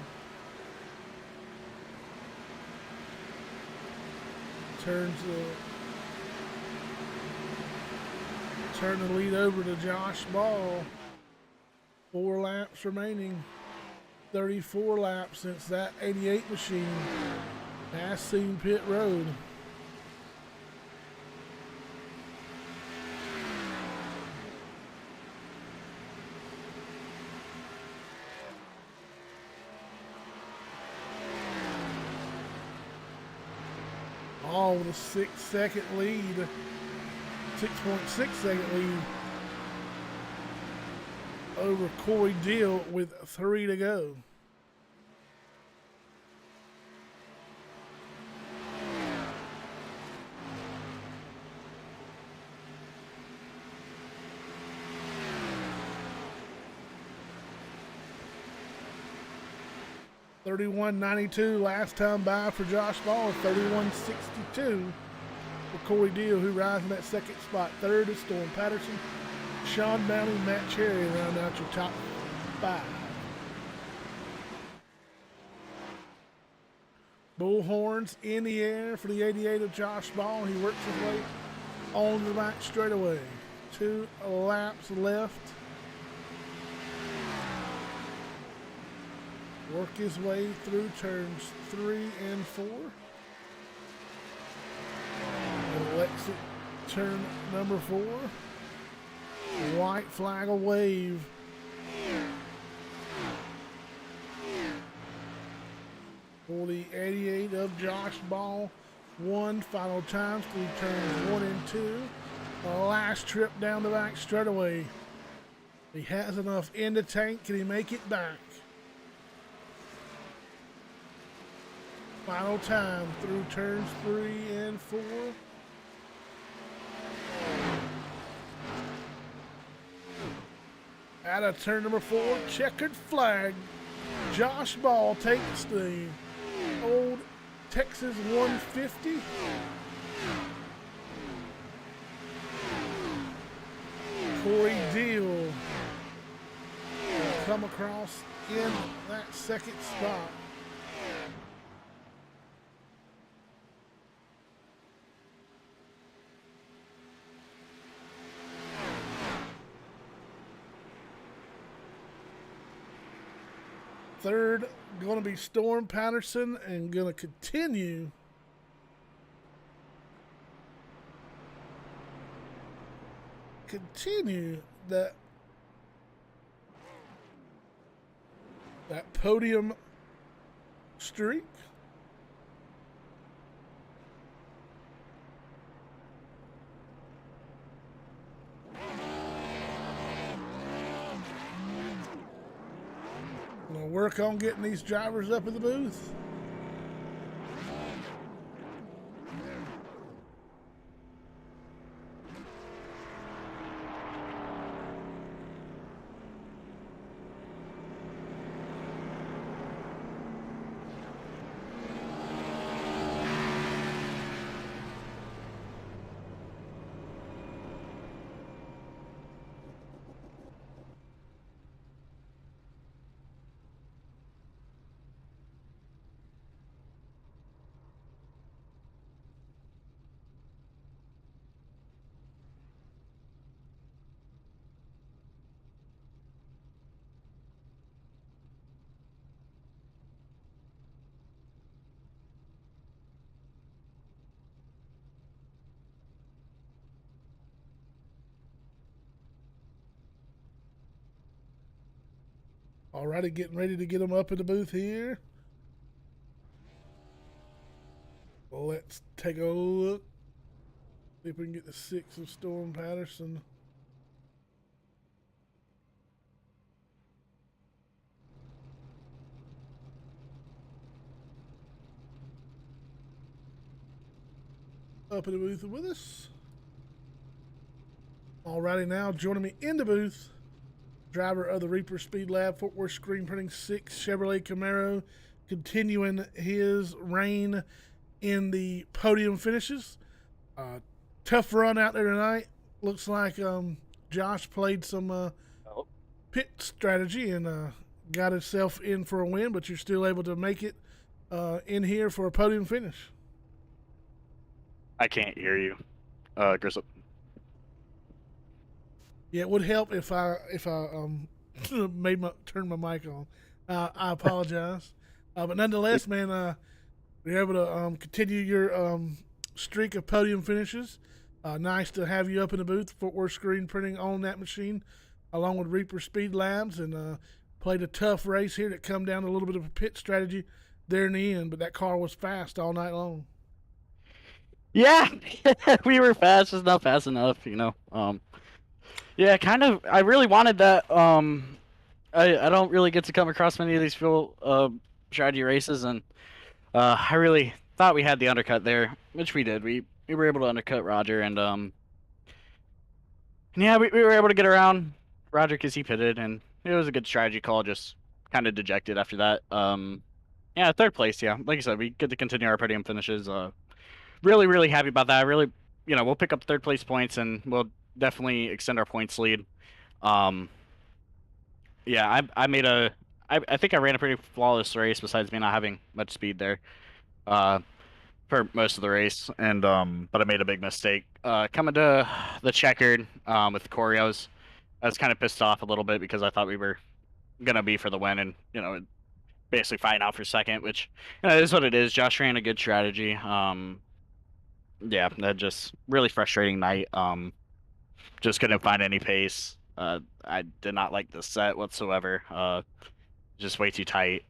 Speaker 1: Turn the lead over to Josh Ball. 4 laps remaining. 34 laps since that 88 machine has seen pit road. All with a 6-second lead, 6.6 second lead over Corey Deal with 3 to go. $31.92 last time by for Josh Ball. $31.62 for Corey Deal, who rides in that second spot. Third is Storm Patterson. Sean Bounty, Matt Cherry round out your top 5. Bullhorns in the air for the 88 of Josh Ball. He works his way on the back straightaway. 2 laps left. Work his way through turns 3 and 4. He'll exit turn number 4. White flag will wave. For the 88 of Josh Ball. 1 final times through turns 1 and 2. The last trip down the back straightaway. He has enough in the tank. Can he make it back? Final time through turns 3 and 4. Out of turn number 4, checkered flag. Josh Ball takes the old Texas 150. Corey Deal will come across in that second spot. Third, going to be Storm Patterson, and going to continue that podium streak. Gonna work on getting these drivers up in the booth. Alrighty, getting ready to get them up in the booth here. Well, let's take a look. See if we can get the 6 of Storm Patterson. Up in the booth with us. Alrighty, now joining me in the booth, driver of the Reaper Speed Lab Fort Worth Screen Printing 6 Chevrolet Camaro, continuing his reign in the podium finishes. Tough run out there tonight. Looks like Josh played some pit strategy and got himself in for a win, but you're still able to make it in here for a podium finish.
Speaker 3: I can't hear you, Grizzle.
Speaker 1: Yeah, it would help if I turn my mic on. I apologize, but nonetheless, man, you're able to continue your streak of podium finishes. Nice to have you up in the booth, Fort Worth Screen Printing on that machine, along with Reaper Speed Labs, and played a tough race here that come down to a little bit of a pit strategy there in the end, but that car was fast all night long.
Speaker 3: Yeah, we were fast, just not fast enough, you know. Yeah, kind of. I really wanted that. I don't really get to come across many of these fuel strategy races, and I really thought we had the undercut there, which we did. We were able to undercut Roger, and yeah, we were able to get around Roger because he pitted, and it was a good strategy call. Just kind of dejected after that. Yeah, third place. Yeah, like I said, we get to continue our podium finishes. Really, really happy about that. Really, you know, we'll pick up third place points, and we'll definitely extend our points lead. Yeah, I think I ran a pretty flawless race besides me not having much speed there, for most of the race, and but I made a big mistake coming to the checkered with Corios. I was kind of pissed off a little bit because I thought we were gonna be for the win, and you know, basically fighting out for second, which you know, is what it is. Josh ran a good strategy. Yeah, that just really frustrating night. Just couldn't find any pace. I did not like the set whatsoever. Just way too tight.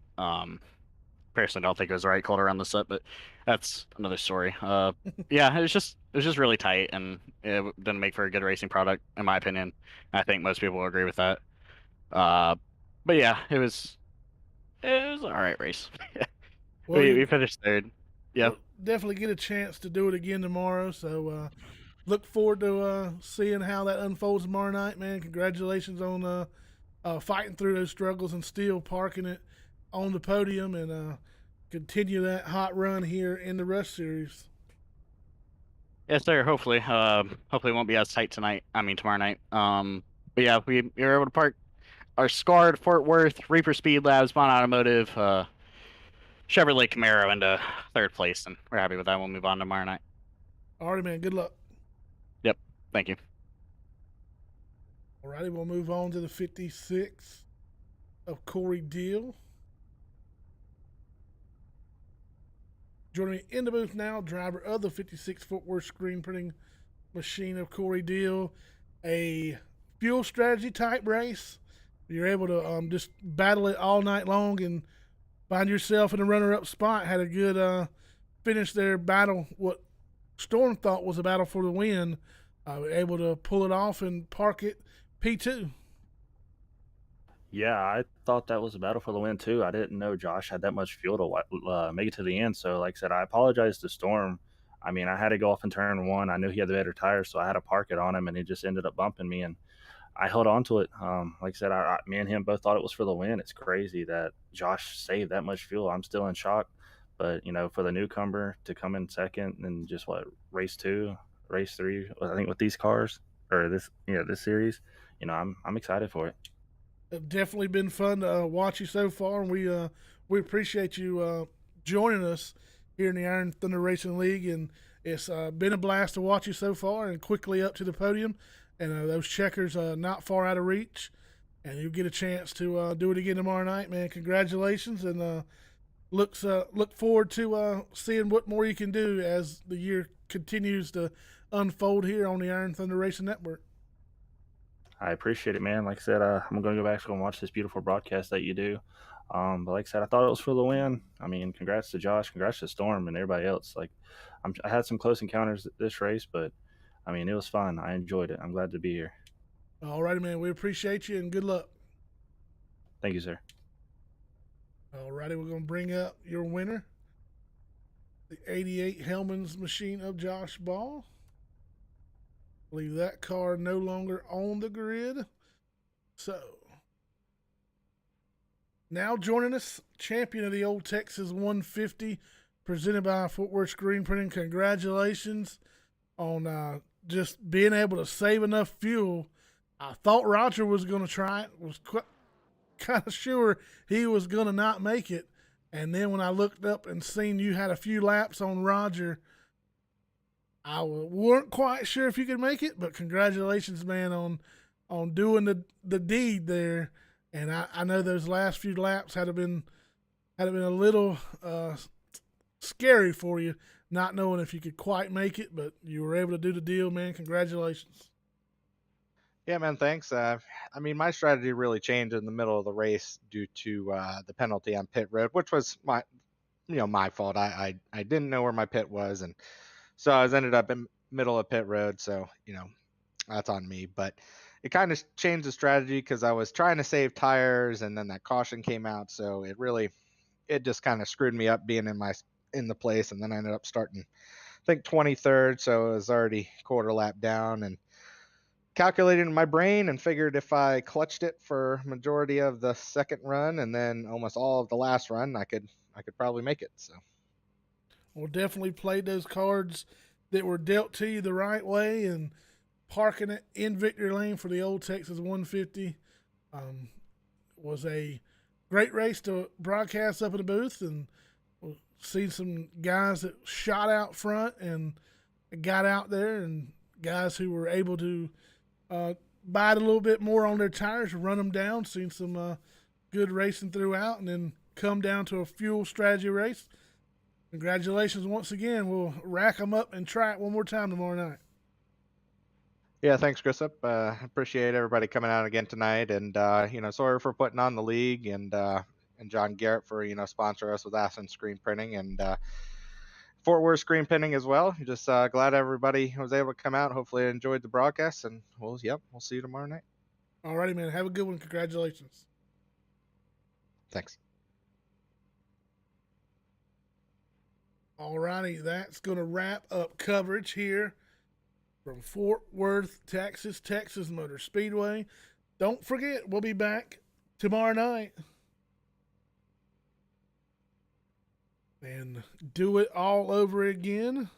Speaker 3: Personally, don't think it was the right call to run the set, but that's another story. Yeah, it was just really tight, and it didn't make for a good racing product, in my opinion. I think most people will agree with that. But yeah, it was an all right race.
Speaker 1: Well,
Speaker 3: we finished third. Yeah.
Speaker 1: We'll definitely get a chance to do it again tomorrow. So look forward to seeing how that unfolds tomorrow night, man. Congratulations on fighting through those struggles and still parking it on the podium, and continue that hot run here in the Rush Series.
Speaker 3: Yes, sir. Hopefully, hopefully it won't be as tight tonight. I mean tomorrow night. But yeah, we were able to park our scarred Fort Worth Reaper Speed Labs Bond Automotive Chevrolet Camaro into third place, and we're happy with that. We'll move on tomorrow night.
Speaker 1: All right, man. Good luck.
Speaker 3: Yep. Thank you.
Speaker 1: All righty, we'll move on to the 56 of Corey Deal. Joining me in the booth now, driver of the 56 Fort Worth screen printing machine of Corey Deal, a fuel strategy type race. You're able to just battle it all night long and find yourself in a runner-up spot. Had a good finish there, battle what Storm thought was a battle for the win. Able to pull it off and park it P2.
Speaker 4: Yeah, I thought that was a battle for the win too. I didn't know Josh had that much fuel to make it to the end. So, like I said, I apologize to Storm. I mean, I had to go off in turn one. I knew he had the better tires, so I had to park it on him, and he just ended up bumping me, and I held on to it. Like I said, me and him both thought it was for the win. It's crazy that Josh saved that much fuel. I'm still in shock, but for the newcomer to come in second and just race two, race three, I think with these cars or this series, I'm excited for it.
Speaker 1: Definitely been fun to watch you so far, and we appreciate you joining us here in the Iron Thunder Racing League. And it's been a blast to watch you so far, and quickly up to the podium. And those checkers not far out of reach, and you'll get a chance to do it again tomorrow night, man. Congratulations, and look forward to seeing what more you can do as the year continues to unfold here on the Iron Thunder Racing Network.
Speaker 4: I appreciate it, man. Like I said, I'm going to go back and watch this beautiful broadcast that you do. But like I said, I thought it was for the win. I mean, congrats to Josh, congrats to Storm and everybody else. I had some close encounters this race, but I mean, it was fun. I enjoyed it. I'm glad to be here.
Speaker 1: All righty, man. We appreciate you, and good luck.
Speaker 4: Thank you, sir.
Speaker 1: All righty, we're going to bring up your winner, the 88 Hellman's machine of Josh Ball. Believe that car no longer on the grid. So, now joining us, champion of the Old Texas 150, presented by Fort Worth Screen Printing. Congratulations on just being able to save enough fuel. I thought Roger was going to try it. Was kind of sure he was going to not make it. And then when I looked up and seen you had a few laps on Roger, I weren't quite sure if you could make it, but congratulations, man, on doing the deed there. And I know those last few laps had been a little scary for you, not knowing if you could quite make it, but you were able to do the deal, man. Congratulations.
Speaker 5: Yeah, man, thanks. I mean, my strategy really changed in the middle of the race due to the penalty on pit road, which was my fault. I didn't know where my pit was, and so I ended up in middle of pit road. So that's on me. But it kind of changed the strategy because I was trying to save tires, and then that caution came out. So it just kind of screwed me up being in the place, and then I ended up starting, I think 23rd. So it was already quarter lap down, and calculated in my brain and figured if I clutched it for majority of the second run and then almost all of the last run, I could probably make it. So
Speaker 1: Well, definitely played those cards that were dealt to you the right way, and parking it in victory lane for the Old Texas 150 was a great race to broadcast up in the booth, and we'll see some guys that shot out front and got out there, and guys who were able to bite a little bit more on their tires, run them down. Seen some good racing throughout, and then come down to a fuel strategy race. Congratulations once again. We'll rack them up and try it one more time tomorrow night.
Speaker 5: yeah, thanks, Chris. Appreciate everybody coming out again tonight, and sorry for putting on the league, and John Garrett for sponsor us with Aspen Screen Printing, and Fort Worth Screen Printing as well. Just glad everybody was able to come out. Hopefully enjoyed the broadcast, and we'll see you tomorrow night.
Speaker 1: All righty, man. Have a good one. Congratulations.
Speaker 5: Thanks.
Speaker 1: All righty, that's going to wrap up coverage here from Fort Worth, Texas Motor Speedway. Don't forget, we'll be back tomorrow night and do it all over again.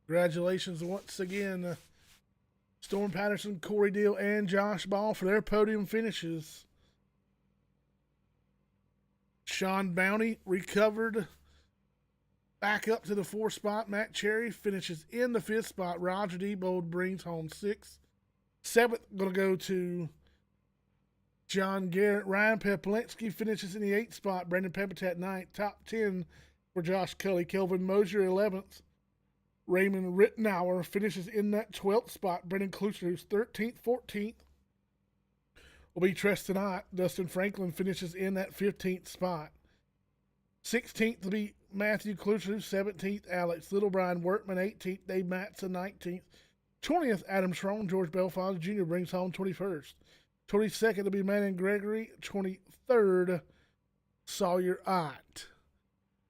Speaker 1: Congratulations once again, Storm Patterson, Corey Deal, and Josh Ball for their podium finishes. Sean Bounty recovered back up to the 4th spot. Matt Cherry finishes in the 5th spot. Roger Diebold brings home 6th. 7th going to go to John Garrett, Ryan Peplinsky finishes in the 8th spot. Brandon Pepitat 9th. Top 10 for Josh Kelly. Kelvin Mosier 11th. Raymond Rittenauer finishes in that 12th spot. Brendan Kluster's 13th, 14th. Will be Treston Ott. Dustin Franklin finishes in that 15th spot. 16th will be Matthew Kluster. 17th, Alex Little. Brian Workman 18th. Dave Matson 19th. 20th, Adam Schroen. George Belfons Jr. brings home 21st. 22nd will be Manning Gregory. 23rd, Sawyer Ott.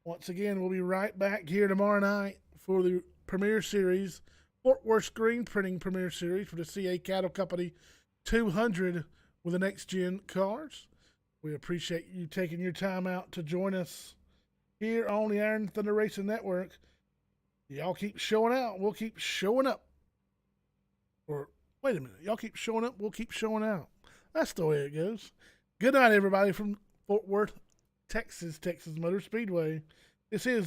Speaker 1: Once again, we'll be right back here tomorrow night for the Premier Series, Fort Worth Screen Printing Premier Series for the CA Cattle Company 200 with the next gen cars. We appreciate you taking your time out to join us here on the Iron Thunder Racing Network. Y'all keep showing out, we'll keep showing up. Or, wait a minute, y'all keep showing up, we'll keep showing out. That's the way it goes. Good night, everybody, from Fort Worth, Texas Motor Speedway. This is